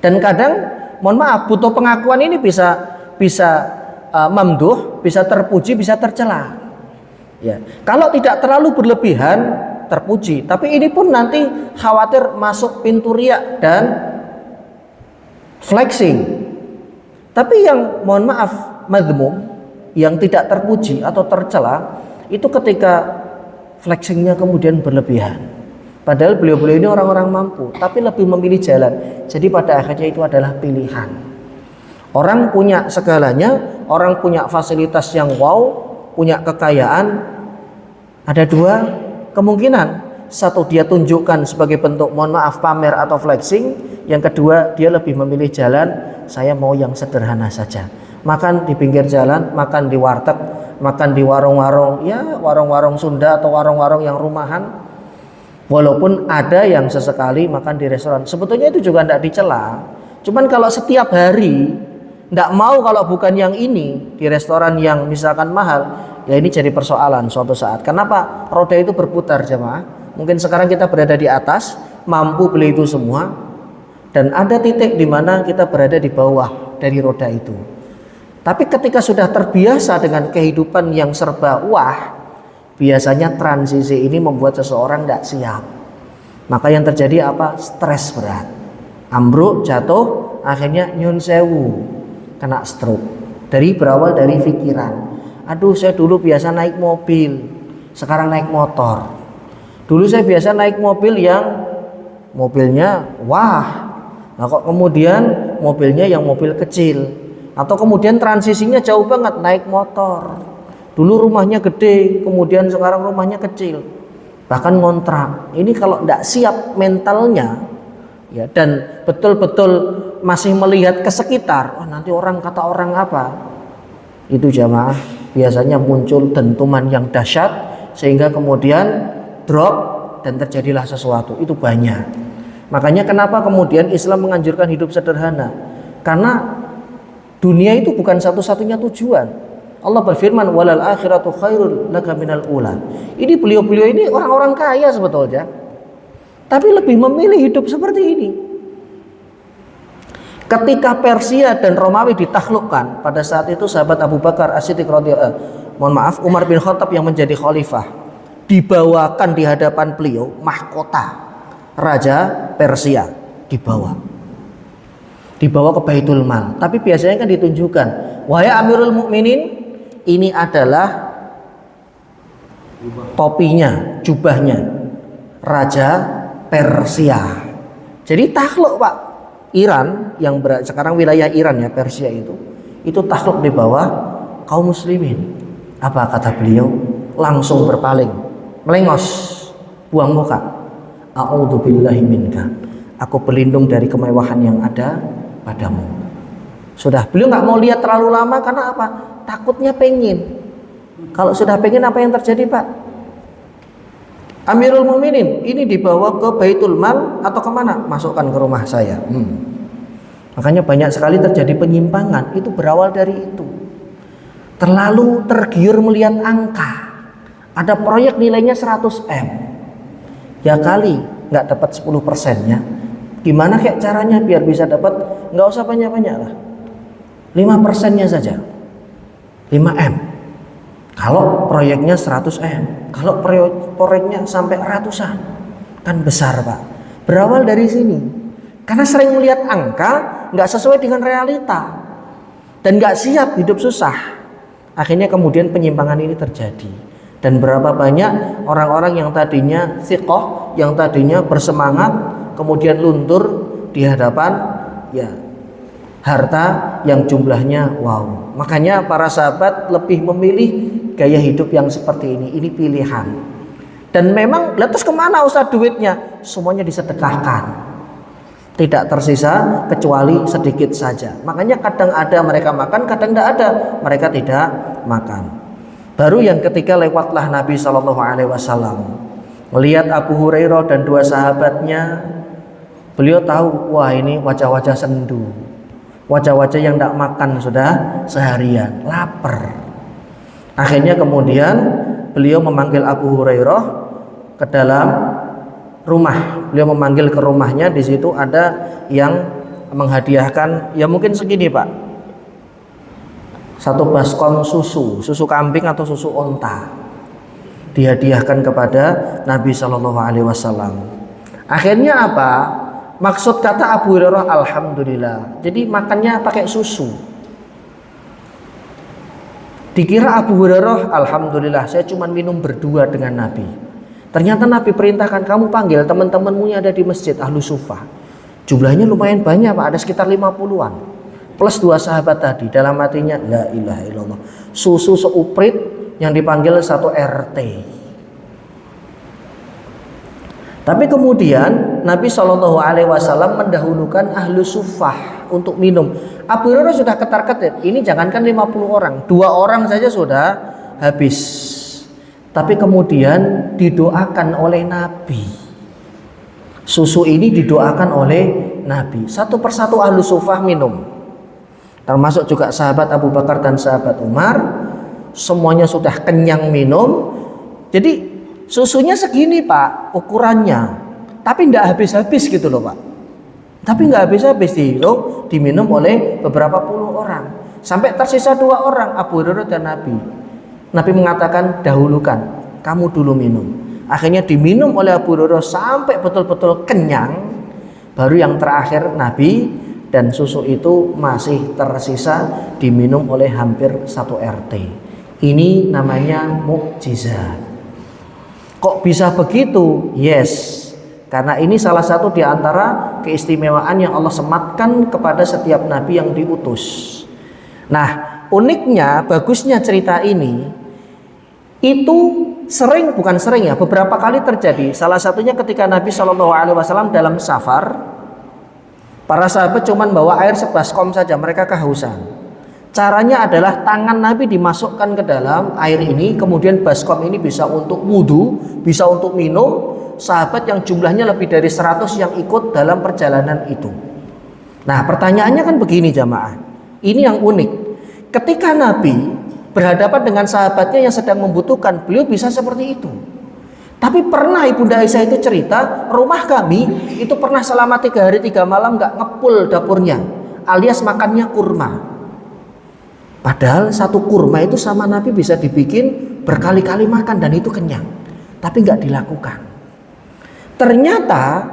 Dan kadang, mohon maaf, butuh pengakuan ini bisa mamduh, bisa terpuji, bisa tercela. Ya, kalau tidak terlalu berlebihan, terpuji. Tapi ini pun nanti khawatir masuk pintu riak dan flexing. Tapi yang mohon maaf madhmum, yang tidak terpuji atau tercela, itu ketika flexingnya kemudian berlebihan. Padahal beliau-beliau ini orang-orang mampu, tapi lebih memilih jalan. Jadi pada akhirnya itu adalah pilihan. Orang punya segalanya, orang punya fasilitas yang wow, punya kekayaan. Ada 2 kemungkinan. Satu, dia tunjukkan sebagai bentuk mohon maaf pamer atau flexing. Yang kedua, dia lebih memilih jalan, saya mau yang sederhana saja. Makan di pinggir jalan, makan di warteg, makan di warung-warung, ya warung-warung Sunda atau warung-warung yang rumahan. Walaupun ada yang sesekali makan di restoran, sebetulnya itu juga tidak dicela. Cuman kalau setiap hari, tidak mau kalau bukan yang ini di restoran yang misalkan mahal, ya ini jadi persoalan suatu saat. Kenapa? Roda itu berputar jemaah. Mungkin sekarang kita berada di atas, mampu beli itu semua, dan ada titik di mana kita berada di bawah dari roda itu. Tapi ketika sudah terbiasa dengan kehidupan yang serba wah, biasanya transisi ini membuat seseorang tidak siap. Maka yang terjadi apa? Stres berat, ambruk, jatuh, akhirnya nyun sewu, kena stroke. Berawal dari pikiran. Aduh, saya dulu biasa naik mobil, sekarang naik motor. Dulu saya biasa naik mobil yang mobilnya wah, nah kok kemudian mobilnya yang mobil kecil. Atau kemudian transisinya jauh banget, naik motor. Dulu rumahnya gede, kemudian sekarang rumahnya kecil. Bahkan ngontrak. Ini kalau tidak siap mentalnya, ya, dan betul-betul masih melihat ke sekitar, oh nanti orang kata orang apa, itu jamaah biasanya muncul dentuman yang dahsyat sehingga kemudian drop dan terjadilah sesuatu. Itu banyak. Makanya kenapa kemudian Islam menganjurkan hidup sederhana, karena dunia itu bukan satu-satunya tujuan. Allah berfirman, walal akhiratu khairul laka minal ula. Ini beliau-beliau ini orang-orang kaya sebetulnya, tapi lebih memilih hidup seperti ini. Ketika Persia dan Romawi ditaklukkan, pada saat itu sahabat Abu Bakar As-Siddiq Umar bin Khattab yang menjadi khalifah, dibawakan di hadapan beliau mahkota Raja Persia, dibawa ke Baitul Mal. Tapi biasanya kan ditunjukkan, wahai Amirul Mukminin, ini adalah topinya, jubahnya Raja Persia. Jadi takluk Pak, Iran yang sekarang wilayah Iran ya, Persia itu takluk di bawah kaum muslimin. Apa kata beliau? Langsung berpaling, melengos, buang muka. A'udzubillahi minka. Aku berlindung dari kemewahan yang ada padamu. Sudah, beliau nggak mau lihat terlalu lama karena apa? Takutnya pengen. Kalau sudah pengen apa yang terjadi Pak? Amirul Mukminin ini dibawa ke Baitul Mal atau kemana? Masukkan ke rumah saya. Makanya banyak sekali terjadi penyimpangan. Itu berawal dari itu. Terlalu tergiur melihat angka. Ada proyek nilainya 100 M. Ya kali nggak dapat 10%-nya. Gimana kayak caranya biar bisa dapat? Nggak usah banyak-banyak lah, 5%-nya saja, 5M. Kalau proyeknya 100 M, kalau proyeknya sampai ratusan, kan besar Pak. Berawal dari sini, karena sering melihat angka nggak sesuai dengan realita dan nggak siap hidup susah. Akhirnya kemudian penyimpangan ini terjadi. Dan berapa banyak orang-orang yang tadinya thiqah, yang tadinya bersemangat, kemudian luntur di hadapan ya harta yang jumlahnya wow. Makanya para sahabat lebih memilih gaya hidup yang seperti ini. Ini pilihan. Dan memang terus kemana Ustaz duitnya? Semuanya disedekahkan, tidak tersisa kecuali sedikit saja. Makanya kadang ada mereka makan, kadang tidak ada, mereka tidak makan. Baru yang ketiga lewatlah Nabi SAW melihat Abu Hurairah dan dua sahabatnya. Beliau tahu, wah ini wajah-wajah sendu, wajah-wajah yang tidak makan sudah seharian, lapar. Akhirnya kemudian beliau memanggil Abu Hurairah ke dalam rumah. Beliau memanggil ke rumahnya. Di situ ada yang menghadiahkan, ya mungkin segini Pak, 1 baskom susu kambing atau susu onta, dihadiahkan kepada Nabi SAW. Akhirnya apa? Maksud kata Abu Hurairah alhamdulillah. Jadi makannya pakai susu. Dikira Abu Hurairah alhamdulillah saya cuma minum berdua dengan Nabi. Ternyata Nabi perintahkan kamu panggil teman-temanmu yang ada di masjid Ahlu Sufah. Jumlahnya lumayan banyak Pak, ada sekitar 50-an. Plus 2 sahabat tadi. Dalam hatinya la ilaha illallah, susu seuprit yang dipanggil 1 RT. Tapi kemudian Nabi SAW mendahulukan Ahlu Sufah untuk minum. Abu Hurairah sudah ketar-ketir, ini jangankan 50 orang, 2 orang saja sudah habis. Tapi kemudian didoakan oleh Nabi. Susu ini didoakan oleh Nabi. Satu persatu Ahlu Sufah minum. Termasuk juga sahabat Abu Bakar dan sahabat Umar. Semuanya sudah kenyang minum. Jadi susunya segini Pak ukurannya, tapi tidak habis-habis gitu loh Pak. Tapi nggak habis-habis diminum oleh beberapa puluh orang. Sampai tersisa 2 orang, Abu Hurairah dan Nabi. Nabi mengatakan, dahulukan, kamu dulu minum. Akhirnya diminum oleh Abu Hurairah sampai betul-betul kenyang. Baru yang terakhir Nabi, dan susu itu masih tersisa diminum oleh hampir 1 RT. Ini namanya mukjizat. Kok bisa begitu? Yes. Karena ini salah satu di antara keistimewaan yang Allah sematkan kepada setiap nabi yang diutus. Nah, uniknya, bagusnya cerita ini itu bukan sering ya, beberapa kali terjadi. Salah satunya ketika Nabi SAW dalam safar, para sahabat cuman bawa air sebaskom saja, mereka kehausan. Caranya adalah tangan Nabi dimasukkan ke dalam air ini, kemudian baskom ini bisa untuk wudhu, bisa untuk minum. Sahabat yang jumlahnya lebih dari 100 yang ikut dalam perjalanan itu. Nah, pertanyaannya kan begini jamaah. Ini yang unik. Ketika Nabi berhadapan dengan sahabatnya yang sedang membutuhkan, beliau bisa seperti itu. Tapi pernah Ibunda Aisyah itu cerita, rumah kami itu pernah selama 3 hari 3 malam gak ngepul dapurnya, alias makannya kurma. Padahal 1 kurma itu sama Nabi bisa dibikin berkali-kali makan dan itu kenyang. Tapi gak dilakukan. Ternyata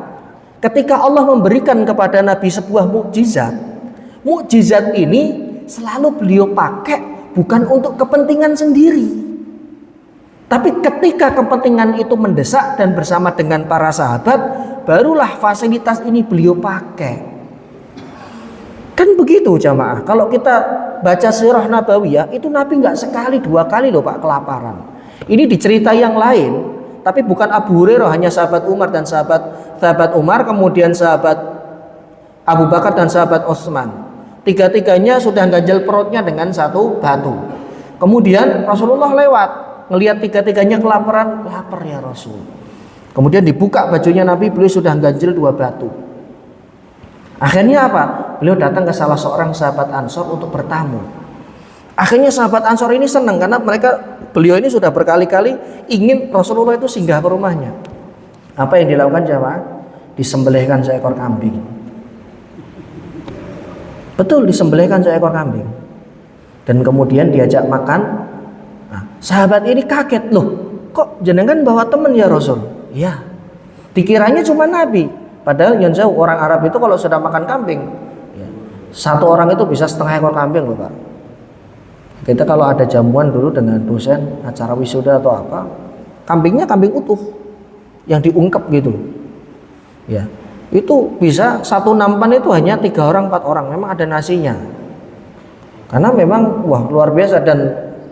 ketika Allah memberikan kepada Nabi sebuah mukjizat ini selalu beliau pakai bukan untuk kepentingan sendiri. Tapi ketika kepentingan itu mendesak dan bersama dengan para sahabat, barulah fasilitas ini beliau pakai. Kan begitu jamaah. Kalau kita baca sirah nabawiyah, itu Nabi nggak sekali 2 kali loh Pak kelaparan. Ini diceritai yang lain. Tapi bukan Abu Hurairah, hanya sahabat Umar dan sahabat Umar, kemudian sahabat Abu Bakar dan sahabat Utsman. 3-tiganya sudah ganjel perutnya dengan 1 batu. Kemudian Rasulullah lewat, ngelihat 3-tiganya kelaparan, lapar ya Rasul. Kemudian dibuka bajunya Nabi, beliau sudah ganjel 2 batu. Akhirnya apa? Beliau datang ke salah seorang sahabat Ansor untuk bertamu. Akhirnya sahabat Ansor ini senang karena beliau ini sudah berkali-kali ingin Rasulullah itu singgah ke rumahnya. Apa yang dilakukan jamaah? Disembelihkan seekor kambing. Betul, disembelihkan seekor kambing. Dan kemudian diajak makan. Nah, sahabat ini kaget, loh kok jenengan bawa teman ya Rasul? Iya. Dikiranya cuma Nabi. Padahal yang jauh orang Arab itu kalau sudah makan kambing, 1 orang itu bisa 1/2 ekor kambing loh Pak. Kita kalau ada jamuan dulu dengan dosen acara wisuda atau apa, kambingnya kambing utuh yang diungkep gitu. Ya, itu bisa 1 nampan itu hanya 3 orang 4 orang. Memang ada nasinya. Karena memang wah luar biasa dan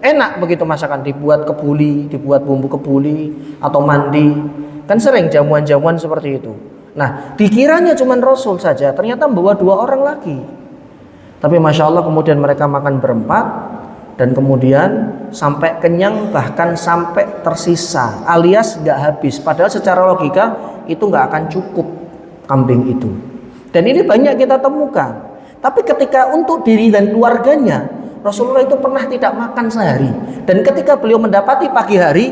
enak begitu masakan, dibuat kebuli, dibuat bumbu kebuli atau mandi. Kan sering jamuan-jamuan seperti itu. Nah, dikiranya cuma Rasul saja, ternyata membawa 2 orang lagi. Tapi Masya Allah kemudian mereka makan berempat. Dan kemudian sampai kenyang, bahkan sampai tersisa, alias gak habis. Padahal secara logika itu gak akan cukup kambing itu. Dan ini banyak kita temukan. Tapi ketika untuk diri dan keluarganya, Rasulullah itu pernah tidak makan sehari. Dan ketika beliau mendapati pagi hari,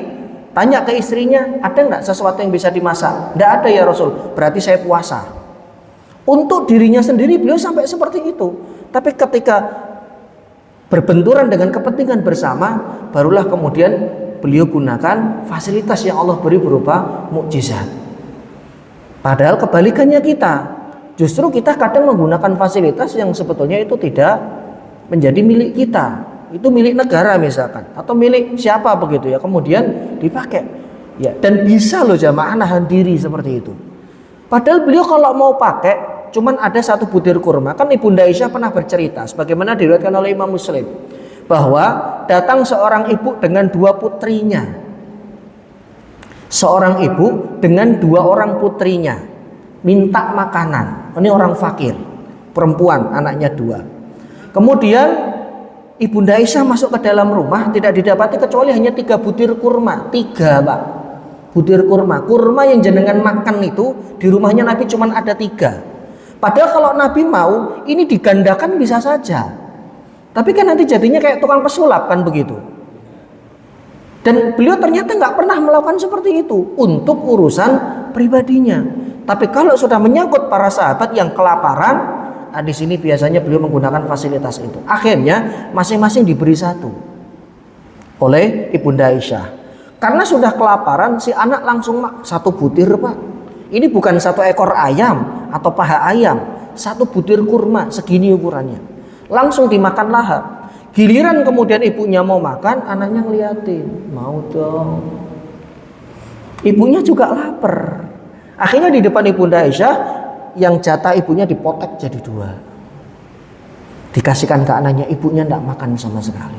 tanya ke istrinya, ada gak sesuatu yang bisa dimasak? Tidak ada ya Rasul, berarti saya puasa. Untuk dirinya sendiri beliau sampai seperti itu. Tapi ketika berbenturan dengan kepentingan bersama, barulah kemudian beliau gunakan fasilitas yang Allah beri berupa mukjizat. Padahal kebalikannya kita, justru kita kadang menggunakan fasilitas yang sebetulnya itu tidak menjadi milik kita, itu milik negara misalkan, atau milik siapa begitu ya, kemudian dipakai. Ya, dan bisa loh jamaah nahan diri seperti itu. Padahal beliau kalau mau pakai cuman ada 1 butir kurma. Kan Ibunda Aisyah pernah bercerita sebagaimana diriwayatkan oleh Imam Muslim bahwa datang seorang ibu dengan 2 putrinya. Seorang ibu dengan 2 orang putrinya minta makanan. Ini orang fakir, perempuan, anaknya 2. Kemudian Ibunda Aisyah masuk ke dalam rumah, tidak didapati kecuali hanya 3 butir kurma. 3 Pak, butir kurma. Kurma yang jenengan makan itu di rumahnya Nabi cuma ada 3. Padahal kalau Nabi mau, ini digandakan bisa saja. Tapi kan nanti jadinya kayak tukang pesulap kan begitu. Dan beliau ternyata nggak pernah melakukan seperti itu untuk urusan pribadinya. Tapi kalau sudah menyangkut para sahabat yang kelaparan, di sini biasanya beliau menggunakan fasilitas itu. Akhirnya masing-masing diberi satu oleh Ibunda Aisyah. Karena sudah kelaparan, si anak langsung satu butir, Pak. Ini bukan satu ekor ayam atau paha ayam, satu butir kurma segini ukurannya. Langsung dimakan lahap. Giliran kemudian ibunya mau makan, anaknya ngeliatin, mau dong. Ibunya juga lapar. Akhirnya di depan Ibunda Aisyah, yang jatah ibunya dipotek jadi dua. Dikasihkan ke anaknya, ibunya tidak makan sama sekali.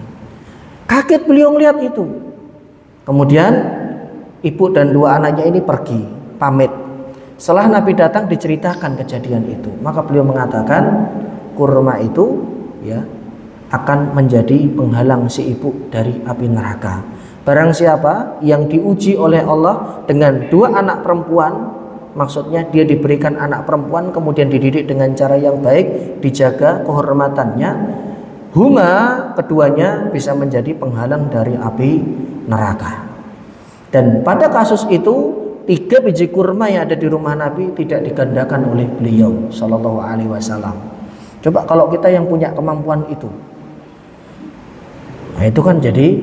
Kaget beliau ngeliat itu. Kemudian ibu dan dua anaknya ini pergi, pamit. Setelah Nabi datang diceritakan kejadian itu, maka beliau mengatakan kurma itu ya akan menjadi penghalang si ibu dari api neraka. Barang siapa yang diuji oleh Allah dengan dua anak perempuan, maksudnya dia diberikan anak perempuan kemudian dididik dengan cara yang baik, dijaga kehormatannya, huma keduanya bisa menjadi penghalang dari api neraka. Dan pada kasus itu 3 biji kurma yang ada di rumah Nabi tidak digandakan oleh beliau Shallallahu Alaihi Wasallam. Coba kalau kita yang punya kemampuan itu, nah itu kan jadi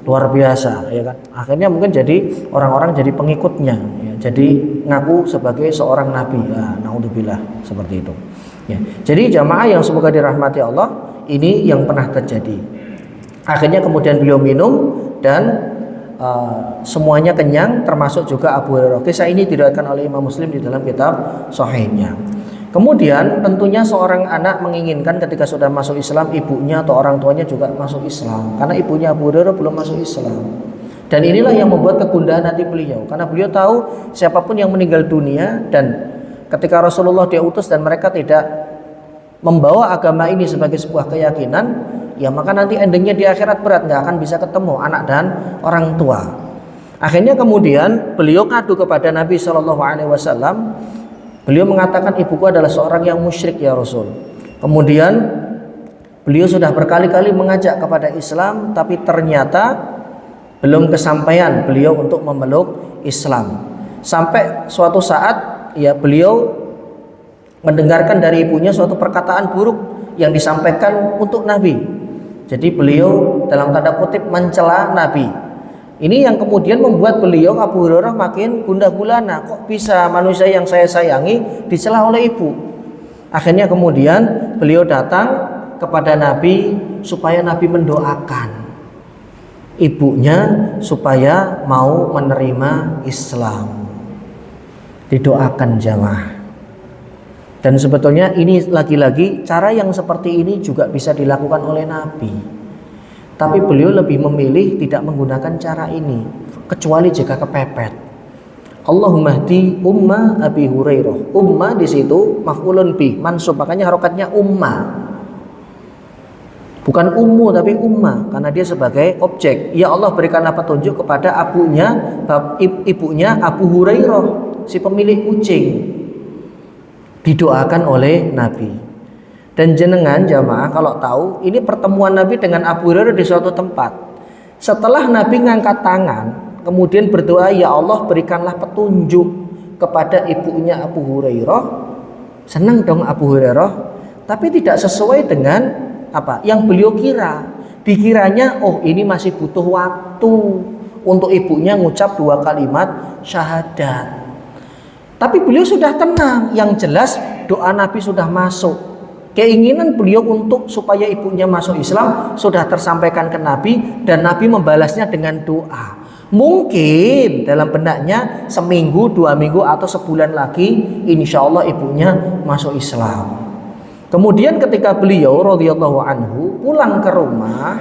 luar biasa, ya kan? Akhirnya mungkin jadi orang-orang jadi pengikutnya, ya. Jadi ngaku sebagai seorang nabi. Nah, naudzubillah seperti itu. Ya. Jadi jamaah yang semoga dirahmati Allah, ini yang pernah terjadi. Akhirnya kemudian beliau minum dan semuanya kenyang, termasuk juga Abu Hurairah. Kisah ini diriwayatkan oleh Imam Muslim di dalam kitab Sahihnya. Kemudian tentunya seorang anak menginginkan ketika sudah masuk Islam ibunya atau orang tuanya juga masuk Islam, karena ibunya Abu Hurairah belum masuk Islam. Dan inilah yang membuat kegundahan hati beliau, karena beliau tahu siapapun yang meninggal dunia dan ketika Rasulullah diutus dan mereka tidak membawa agama ini sebagai sebuah keyakinan, ya maka nanti endingnya di akhirat berat, nggak akan bisa ketemu anak dan orang tua. Akhirnya kemudian beliau ngadu kepada Nabi Shallallahu Alaihi Wasallam. Beliau mengatakan ibuku adalah seorang yang musyrik ya Rasul. Kemudian beliau sudah berkali-kali mengajak kepada Islam, tapi ternyata belum kesampaian beliau untuk memeluk Islam. Sampai suatu saat ya beliau mendengarkan dari ibunya suatu perkataan buruk yang disampaikan untuk Nabi. Jadi beliau dalam tanda kutip mencela Nabi. Ini yang kemudian membuat beliau Abu Hurairah makin gundah gulana. Kok bisa manusia yang saya sayangi dicela oleh ibu? Akhirnya kemudian beliau datang kepada Nabi supaya Nabi mendoakan ibunya supaya mau menerima Islam. Didoakan jamaah. Dan sebetulnya ini lagi-lagi cara yang seperti ini juga bisa dilakukan oleh Nabi. Tapi beliau lebih memilih tidak menggunakan cara ini kecuali jika kepepet. Allahumma hdi umma Abi Hurairah. Umma di situ maf'ulun bih, mansub, makanya harokatnya umma. Bukan ummu tapi umma karena dia sebagai objek. Ya Allah berikanlah petunjuk kepada ibunya Abu Hurairah, si pemilik kucing. Didoakan oleh Nabi. Dan jenengan jamaah kalau tahu ini pertemuan Nabi dengan Abu Hurairah di suatu tempat. Setelah Nabi ngangkat tangan, kemudian berdoa, ya Allah berikanlah petunjuk kepada ibunya Abu Hurairah. Senang dong Abu Hurairah, tapi tidak sesuai dengan apa yang beliau kira. Dikiranya oh ini masih butuh waktu untuk ibunya ngucap 2 kalimat syahadat. Tapi beliau sudah tenang, yang jelas doa Nabi sudah masuk. Keinginan beliau untuk supaya ibunya masuk Islam sudah tersampaikan ke Nabi dan Nabi membalasnya dengan doa. Mungkin dalam benaknya seminggu, 2 minggu atau sebulan lagi insya Allah ibunya masuk Islam. Kemudian ketika beliau radhiyallahu anhu pulang ke rumah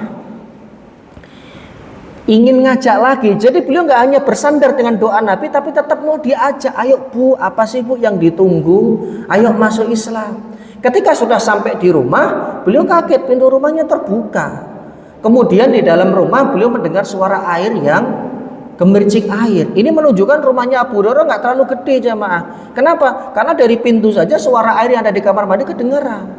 ingin ngajak lagi, jadi beliau nggak hanya bersandar dengan doa Nabi tapi tetap mau diajak, ayo bu, apa sih bu yang ditunggu, ayo masuk Islam. Ketika sudah sampai di rumah, beliau kaget, pintu rumahnya terbuka. Kemudian di dalam rumah beliau mendengar suara air yang gemercik air. Ini menunjukkan rumahnya Abu Hurairah nggak terlalu gede jamaah. Kenapa? Karena dari pintu saja suara air yang ada di kamar mandi kedengaran.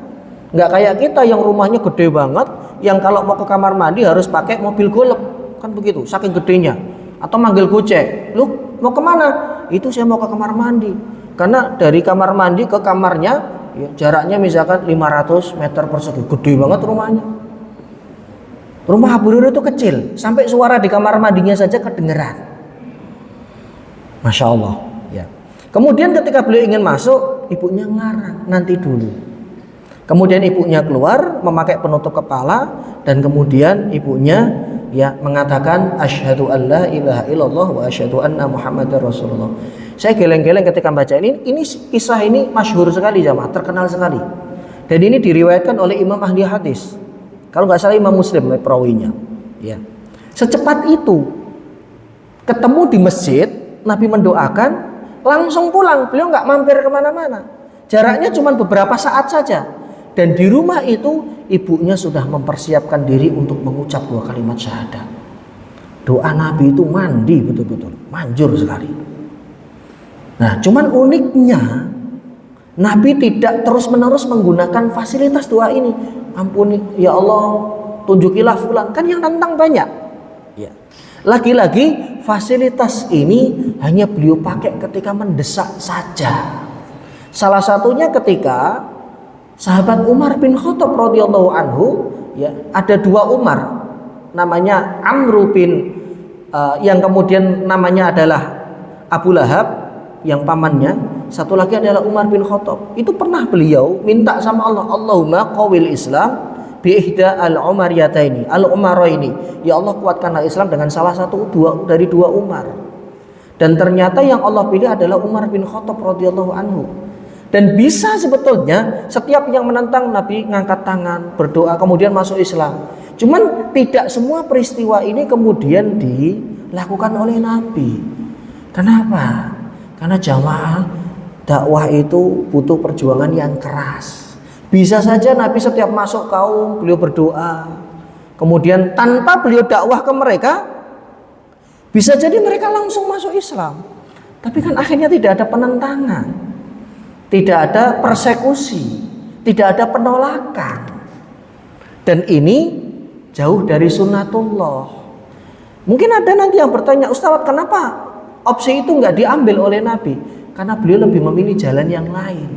Nggak kayak kita yang rumahnya gede banget, yang kalau mau ke kamar mandi harus pakai mobil golf, kan begitu, saking gedenya. Atau manggil gojek. Lu mau kemana? Itu saya mau ke kamar mandi. Karena dari kamar mandi ke kamarnya ya, jaraknya misalkan 500 meter persegi, gede banget rumahnya. Rumah Abu Hurairah itu kecil, sampai suara di kamar mandinya saja kedengeran. Masya Allah. Ya. Kemudian ketika beliau ingin masuk, ibunya ngarang, nanti dulu. Kemudian ibunya keluar memakai penutup kepala, dan kemudian ibunya ya mengatakan asyhadu alla ilaha illallah wa asyhadu anna muhammadar rasulullah. Saya geleng-geleng ketika baca ini kisah ini masyhur sekali jamaah, terkenal sekali. Dan ini diriwayatkan oleh Imam ahli hadis. Kalau nggak salah Imam Muslim perawinya. Ya. Secepat itu ketemu di masjid, Nabi mendoakan, langsung pulang. Beliau nggak mampir kemana-mana. Jaraknya cuma beberapa saat saja. Dan di rumah itu ibunya sudah mempersiapkan diri untuk mengucap 2 kalimat syahadat. Doa Nabi itu mandi betul-betul, manjur sekali. Nah, cuman uniknya Nabi tidak terus-menerus menggunakan fasilitas doa ini. Ampuni ya Allah, tunjukilah fulan, kan yang tentang banyak. Ya. Lagi-lagi fasilitas ini hanya beliau pakai ketika mendesak saja. Salah satunya ketika sahabat Umar bin Khattab radhiyallahu anhu, ya, ada 2 Umar, namanya Amr bin yang kemudian namanya adalah Abu Lahab yang pamannya, satu lagi adalah Umar bin Khattab. Itu pernah beliau minta sama Allah, Allahumma qawil Islam bi ihda al-umariyataini al-umaraini. Ya Allah, kuatkanlah Islam dengan salah satu dari 2 Umar. Dan ternyata yang Allah pilih adalah Umar bin Khattab radhiyallahu anhu. Dan bisa sebetulnya setiap yang menentang Nabi ngangkat tangan, berdoa, kemudian masuk Islam. Cuman tidak semua peristiwa ini kemudian dilakukan oleh Nabi. Kenapa? Karena jamaah dakwah itu butuh perjuangan yang keras. Bisa saja Nabi setiap masuk kaum beliau berdoa. Kemudian tanpa beliau dakwah ke mereka, bisa jadi mereka langsung masuk Islam. Tapi kan akhirnya tidak ada penentangan. Tidak ada persekusi, tidak ada penolakan. Dan ini jauh dari sunnatullah. Mungkin ada nanti yang bertanya, Ustaz, kenapa opsi itu nggak diambil oleh Nabi? Karena beliau lebih memilih jalan yang lain.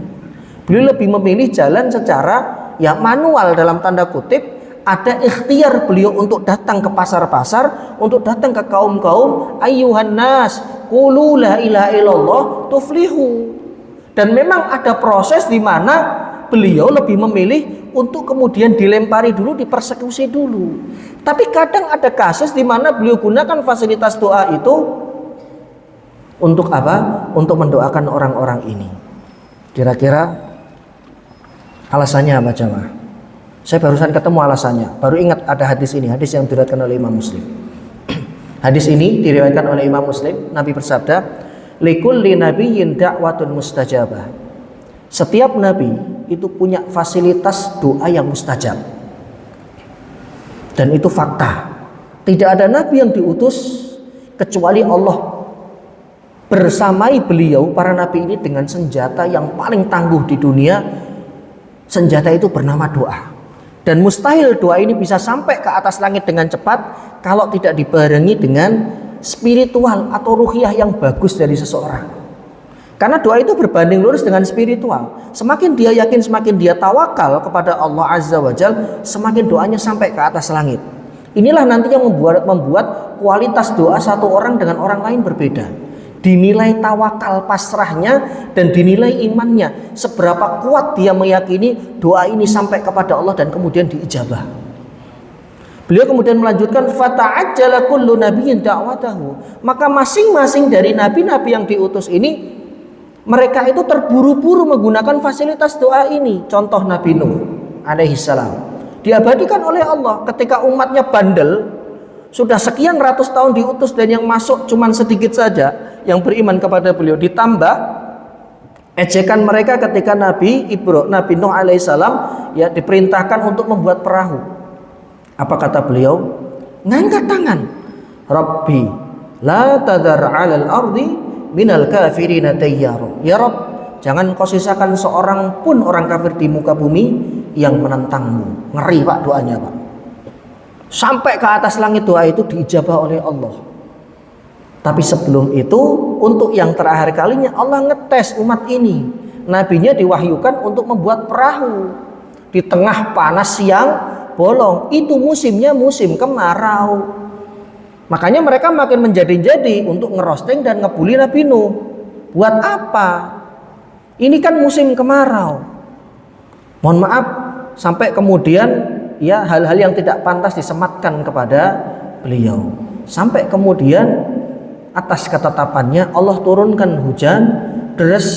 Beliau lebih memilih jalan secara ya manual dalam tanda kutip. Ada ikhtiar beliau untuk datang ke pasar-pasar, untuk datang ke kaum-kaum, ayyuhan nas, qulu la ilaha illallah tuflihu. Dan memang ada proses di mana beliau lebih memilih untuk kemudian dilempari dulu, dipersekusi dulu. Tapi kadang ada kasus di mana beliau gunakan fasilitas doa itu untuk apa? Untuk mendoakan orang-orang ini. Kira-kira alasannya apa jamaah? Saya barusan ketemu alasannya. Baru ingat ada hadis ini, hadis yang diriwayatkan oleh Imam Muslim. Hadis ini diriwayatkan oleh Imam Muslim. Nabi bersabda, likulli nabiyyin da'watun mustajabah. Setiap nabi itu punya fasilitas doa yang mustajab. Dan itu fakta. Tidak ada nabi yang diutus kecuali Allah bersamai beliau, para nabi ini, dengan senjata yang paling tangguh di dunia. Senjata itu bernama doa. Dan mustahil doa ini bisa sampai ke atas langit dengan cepat kalau tidak dibarengi dengan spiritual atau ruhiyah yang bagus dari seseorang. Karena doa itu berbanding lurus dengan spiritual. Semakin dia yakin, semakin dia tawakal kepada Allah Azza wa Jalla, semakin doanya sampai ke atas langit. Inilah nanti yang membuat kualitas doa satu orang dengan orang lain berbeda. Dinilai tawakal pasrahnya dan dinilai imannya. Seberapa kuat dia meyakini doa ini sampai kepada Allah dan kemudian diijabah. Beliau kemudian melanjutkan, fata'ajjala kullu nabiyyin da'watahu. Maka masing-masing dari nabi-nabi yang diutus ini, mereka itu terburu-buru menggunakan fasilitas doa ini. Contoh Nabi Nuh alaihi salam. Diabadikan oleh Allah ketika umatnya bandel, sudah sekian ratus tahun diutus dan yang masuk cuman sedikit saja yang beriman kepada beliau. Ditambah ejekan mereka ketika Nabi Nuh alaihi salam ya diperintahkan untuk membuat perahu. Apa kata beliau? Ngangkat tangan. Rabbi la tadhar 'alal ardi minal kafirina tayyaru. Ya Rabb, jangan kau sisakan seorang pun orang kafir di muka bumi yang menentangmu. Ngeri Pak doanya Pak. Sampai ke atas langit doa itu diijabah oleh Allah. Tapi sebelum itu, untuk yang terakhir kalinya Allah ngetes umat ini. nabinya diwahyukan untuk membuat perahu di tengah panas siang bolong. Itu musimnya musim kemarau. Makanya mereka makin menjadi-jadi untuk ngerosting dan ngebully Nabi Nuh. Buat apa? Ini kan musim kemarau. Mohon maaf, sampai kemudian ya hal-hal yang tidak pantas disematkan kepada beliau. Sampai kemudian atas ketetapannya Allah turunkan hujan deras,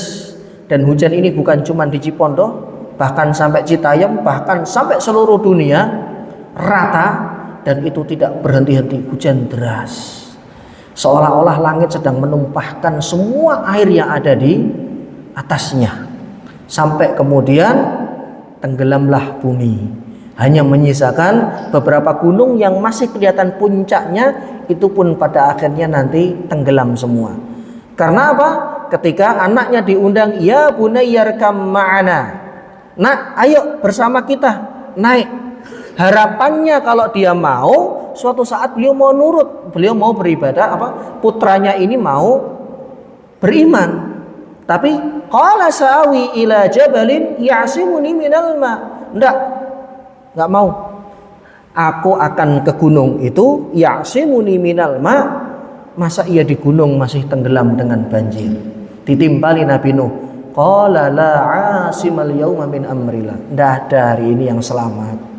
dan hujan ini bukan cuma di Cipondoh, bahkan sampai Citayam, bahkan sampai seluruh dunia rata, dan itu tidak berhenti-henti, hujan deras. Seolah-olah langit sedang menumpahkan semua air yang ada di atasnya. Sampai kemudian tenggelamlah bumi. Hanya menyisakan beberapa gunung yang masih kelihatan puncaknya, itu pun pada akhirnya nanti tenggelam semua. Karena apa? Ketika anaknya diundang, ya bunayyarkam ma'ana, nak ayo bersama kita naik. Harapannya kalau dia mau, suatu saat beliau mau nurut, beliau mau beribadah, putranya ini mau beriman. Tapi qala sa'awi ila jabalin ya'simuni minal ma. Enggak mau. Aku akan ke gunung itu, ya'simuni minal ma. Masa ia di gunung masih tenggelam dengan banjir. Ditimpali Nabi Nuh. Qala la 'asimal yauma min amrillah. Enggak ada hari ini yang selamat.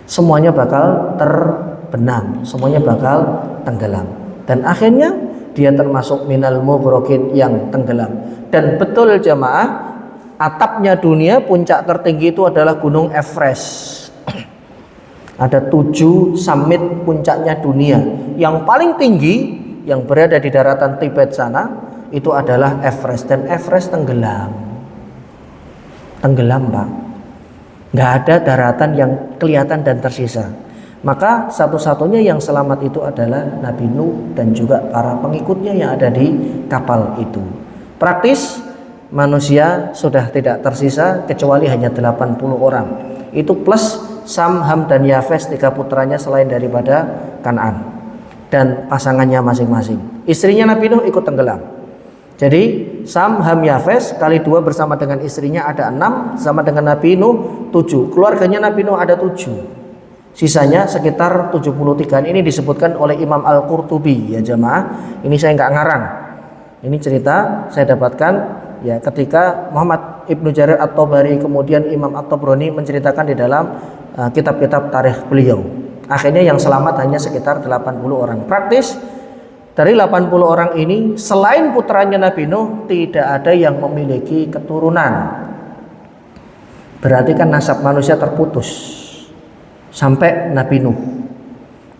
Semuanya bakal terbenam, semuanya bakal tenggelam. Dan akhirnya dia termasuk minal mughraqin yang tenggelam. Dan betul jamaah, atapnya dunia, puncak tertinggi itu adalah Gunung Everest. Ada 7 summit puncaknya dunia. Yang paling tinggi yang berada di daratan Tibet sana itu adalah Everest, dan Everest tenggelam. Tenggelam, Pak. Nggak ada daratan yang kelihatan dan tersisa. Maka satu-satunya yang selamat itu adalah Nabi Nuh dan juga para pengikutnya yang ada di kapal itu. Praktis, manusia sudah tidak tersisa kecuali hanya 80 orang. Itu plus Sam, Ham, dan Yafes, 3 putranya selain daripada Kan'an, dan pasangannya masing-masing. Istrinya Nabi Nuh ikut tenggelam. Jadi Sam, Ham, Yafes kali 2 bersama dengan istrinya ada 6, sama dengan Nabi Nuh 7. Keluarganya Nabi Nuh ada 7. Sisanya sekitar 73. Ini disebutkan oleh Imam Al-Qurtubi ya jamaah. Ini saya nggak ngarang. Ini cerita saya dapatkan ya ketika Muhammad Ibnu Jarir At-Tabari, kemudian Imam At-Tabrani menceritakan di dalam kitab-kitab tarikh beliau. Akhirnya yang selamat hanya sekitar 80 orang. Praktis dari 80 orang ini selain putranya Nabi Nuh tidak ada yang memiliki keturunan. Berarti kan nasab manusia terputus sampai Nabi Nuh.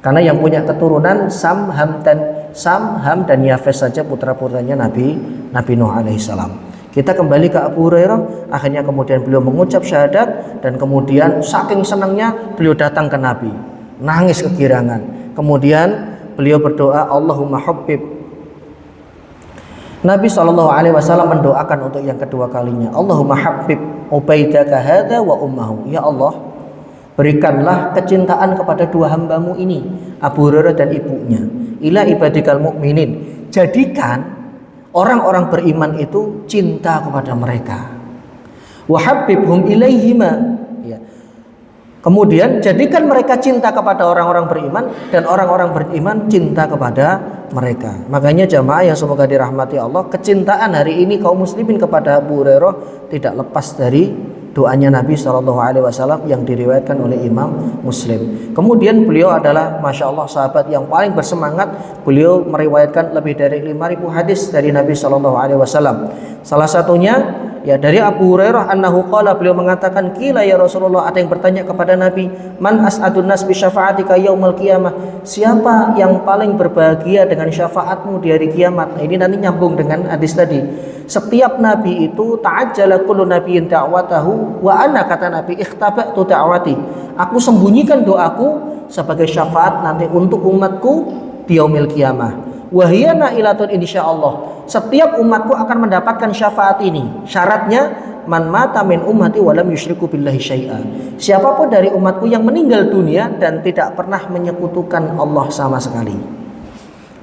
Karena yang punya keturunan Sam, Ham, dan Yafes saja putra-putranya Nabi Nuh alaihissalam. Kita kembali ke Abu Hurairah. Akhirnya kemudian beliau mengucap syahadat, dan kemudian saking senangnya beliau datang ke Nabi, nangis kegirangan. Kemudian beliau berdoa, Allahumma habbib. Nabi SAW mendoakan untuk yang kedua kalinya, Allahumma habbib ubaidaka hadza wa ummahu. Ya Allah, berikanlah kecintaan kepada 2 hambamu ini, Abu Hurairah dan ibunya, ila ibadikal mu'minin. Jadikan orang-orang beriman itu cinta kepada mereka. Wa habbibhum ilaihima. Ya. Kemudian jadikan mereka cinta kepada orang-orang beriman, dan orang-orang beriman cinta kepada mereka. Makanya jamaah yang semoga dirahmati Allah, kecintaan hari ini kaum muslimin kepada Abu Hurairah tidak lepas dari doanya Nabi SAW yang diriwayatkan oleh Imam Muslim. Kemudian beliau adalah Masya Allah sahabat yang paling bersemangat. Beliau meriwayatkan lebih dari 5.000 hadis dari Nabi SAW. Salah satunya ya dari Abu Hurairah annahu qala, beliau mengatakan, qila ya Rasulullah, ada yang bertanya kepada Nabi, man as'adun nas bi syafa'atika yaumil qiyamah, siapa yang paling berbahagia dengan syafaatmu di hari kiamat. Nah, ini nanti nyambung dengan hadis tadi. Setiap nabi itu ta'ajjala kullu nabiyyin da'watahu wa ana, kata Nabi, ikhtaba'tu da'wati, aku sembunyikan doaku sebagai syafaat nanti untuk umatku di yaumil qiyamah. Wa hiya na'ilatun insyaallah, setiap umatku akan mendapatkan syafaat ini. Syaratnya man mata min ummati wa lam yusyriku billahi syai'a, siapapun dari umatku yang meninggal dunia dan tidak pernah menyekutukan Allah sama sekali.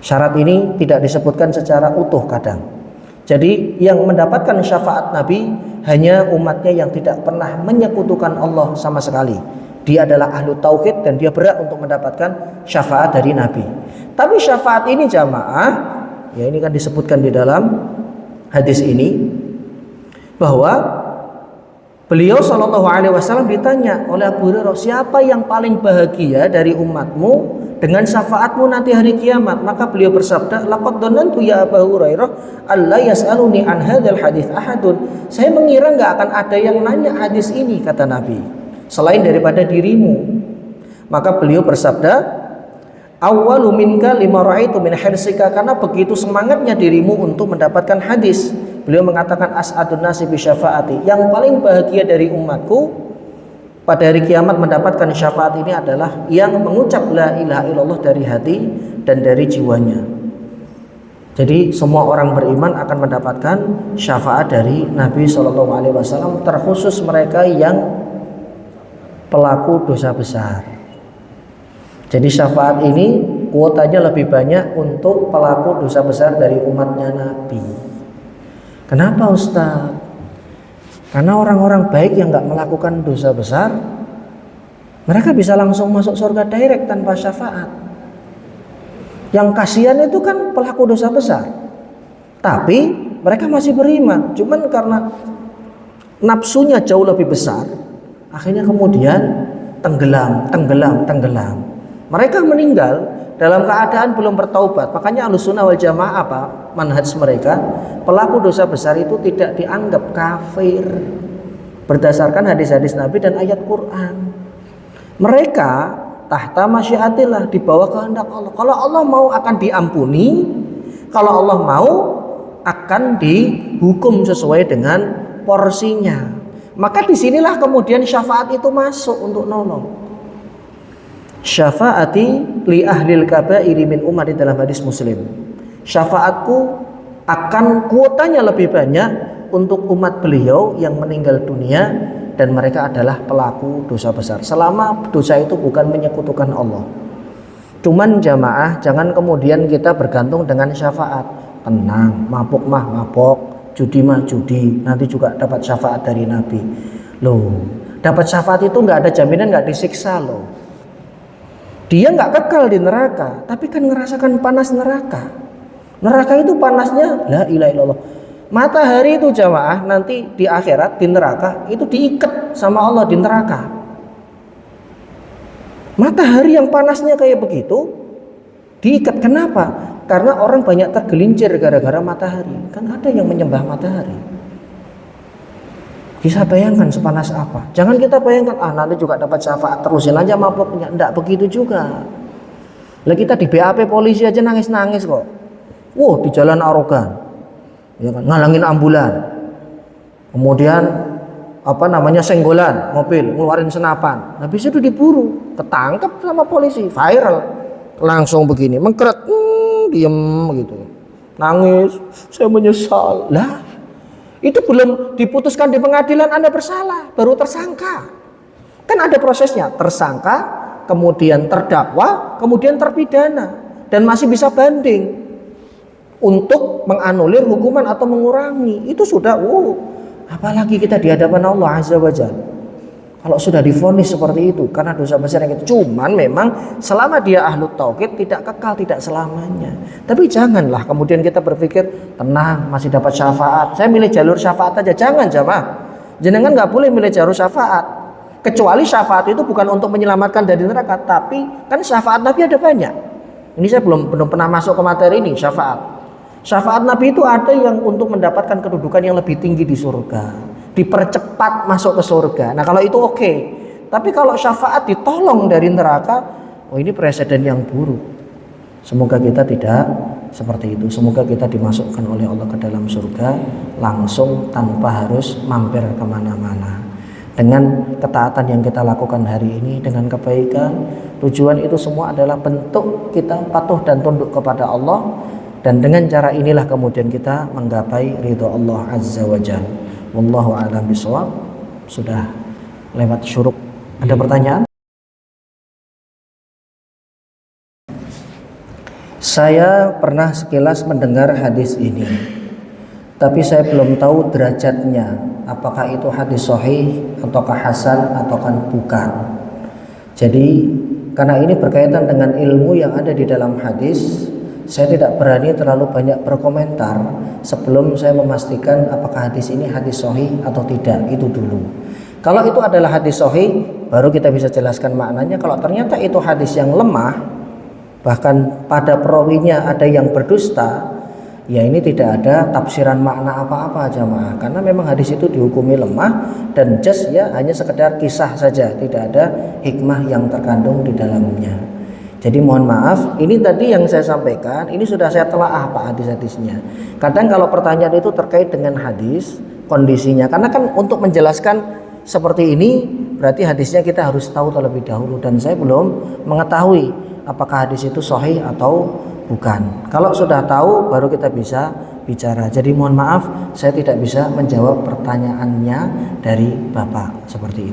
Syarat ini tidak disebutkan secara utuh kadang. Jadi yang mendapatkan syafaat Nabi hanya umatnya yang tidak pernah menyekutukan Allah sama sekali. Dia adalah ahlu tauhid dan dia berhak untuk mendapatkan syafaat dari Nabi. Tapi syafaat ini jamaah, ya ini kan disebutkan di dalam hadis ini bahwa beliau Shallallahu Alaihi Wasallam ditanya oleh Abu Hurairah, siapa yang paling bahagia dari umatmu dengan syafaatmu nanti hari kiamat? Maka beliau bersabda, laqad dhanantu ya Abu Hurairah alla yas'aluni an hadzal hadits ahadun. Saya mengira nggak akan ada yang nanya hadis ini, kata Nabi, selain daripada dirimu. Maka beliau bersabda, awwalu minka lima ra'aitu min hirsika, karena begitu semangatnya dirimu untuk mendapatkan hadis. Beliau mengatakan as'adun nasi bi syafaati, yang paling bahagia dari umatku pada hari kiamat mendapatkan syafaat ini adalah yang mengucap la ilaha illallah dari hati dan dari jiwanya. Jadi semua orang beriman akan mendapatkan syafaat dari Nabi Shallallahu Alaihi Wasallam, terkhusus mereka yang pelaku dosa besar. Jadi syafaat ini kuotanya lebih banyak untuk pelaku dosa besar dari umatnya Nabi. Kenapa Ustaz? Karena orang-orang baik yang nggak melakukan dosa besar, mereka bisa langsung masuk surga direct tanpa syafaat. Yang kasihan itu kan pelaku dosa besar, tapi mereka masih beriman. Cuman karena nafsunya jauh lebih besar, akhirnya kemudian tenggelam. Mereka meninggal dalam keadaan belum bertaubat. Makanya Ahlussunnah wal Jamaah apa manhaj mereka, pelaku dosa besar itu tidak dianggap kafir berdasarkan hadis-hadis Nabi dan ayat Quran. Mereka tahta masyiatillah, di bawah kehendak Allah. Kalau Allah mau akan diampuni, kalau Allah mau akan dihukum sesuai dengan porsinya. Maka disinilah kemudian syafaat itu masuk untuk nolong. Syafaati li ahlil kabairi min umat, di dalam hadis Muslim. Syafaatku akan kuotanya lebih banyak untuk umat beliau yang meninggal dunia dan mereka adalah pelaku dosa besar, selama dosa itu bukan menyekutukan Allah. Cuman jamaah, jangan kemudian kita bergantung dengan syafaat. Tenang, mabuk mah mabuk, judi mah judi, nanti juga dapat syafaat dari Nabi. Loh, dapat syafaat itu nggak ada jaminan nggak disiksa loh. Dia nggak kekal di neraka, tapi kan ngerasakan panas neraka. Neraka itu panasnya la ilaha illallah. Matahari itu jamaah nanti di akhirat di neraka itu diikat sama Allah di neraka. Matahari yang panasnya kayak begitu diikat. Kenapa? Karena orang banyak tergelincir gara-gara matahari. Kan ada yang menyembah matahari. Bisa bayangkan sepanas apa. Jangan kita bayangkan nanti juga dapat syafaat, terusin aja mabuknya. Enggak begitu juga. Lah kita di BAP polisi aja nangis-nangis kok. Di jalan arogan, ya kan, ngalangin ambulan. Kemudian senggolan mobil, ngeluarin senapan. Habis itu diburu, ketangkep sama polisi, viral. Langsung begini, mengkeret, diem gitu. Nangis, saya menyesal. Lah, itu belum diputuskan di pengadilan Anda bersalah, baru tersangka. Kan ada prosesnya, tersangka, kemudian terdakwa, kemudian terpidana, dan masih bisa banding untuk menganulir hukuman atau mengurangi. Itu sudah, apalagi kita di hadapan Allah Azza wa Jalla. Kalau sudah divonis seperti itu karena dosa besar yang itu. Cuman memang selama dia ahlu tauhid tidak kekal, tidak selamanya. Tapi janganlah kemudian kita berpikir tenang, masih dapat syafaat, saya milih jalur syafaat aja. Jangan jamaah, jenengan nggak boleh milih jalur syafaat, kecuali syafaat itu bukan untuk menyelamatkan dari neraka, tapi kan syafaat Nabi ada banyak. Ini saya belum pernah masuk ke materi ini. Syafaat Nabi itu ada yang untuk mendapatkan kedudukan yang lebih tinggi di surga, dipercepat masuk ke surga. Nah kalau itu oke. Tapi kalau syafaat ditolong dari neraka, ini presiden yang buruk. Semoga kita tidak seperti itu. Semoga kita dimasukkan oleh Allah ke dalam surga langsung tanpa harus mampir kemana-mana. Dengan ketaatan yang kita lakukan hari ini, dengan kebaikan, tujuan itu semua adalah bentuk kita patuh dan tunduk kepada Allah. Dan dengan cara inilah kemudian kita menggapai ridho Allah Azza wa Jalla. Wallahu a'lam bishawab. Sudah lewat syuruk. Ada pertanyaan? Saya pernah sekilas mendengar hadis ini tapi saya belum tahu derajatnya, apakah itu hadis sahih ataukah hasan ataukah bukan. Jadi karena ini berkaitan dengan ilmu yang ada di dalam hadis, saya tidak berani terlalu banyak berkomentar sebelum saya memastikan apakah hadis ini hadis sahih atau tidak, itu dulu. Kalau itu adalah hadis sahih, baru kita bisa jelaskan maknanya. Kalau ternyata itu hadis yang lemah, bahkan pada perawinya ada yang berdusta, ya ini tidak ada tafsiran makna apa-apa jamaah, karena memang hadis itu dihukumi lemah dan just ya hanya sekedar kisah saja, tidak ada hikmah yang terkandung di dalamnya. Jadi mohon maaf, ini tadi yang saya sampaikan, ini sudah saya telaah Pak hadis-hadisnya. Kadang kalau pertanyaan itu terkait dengan hadis, kondisinya, karena kan untuk menjelaskan seperti ini berarti hadisnya kita harus tahu terlebih dahulu, dan saya belum mengetahui apakah hadis itu sahih atau bukan. Kalau sudah tahu baru kita bisa bicara. Jadi mohon maaf saya tidak bisa menjawab pertanyaannya dari Bapak seperti itu.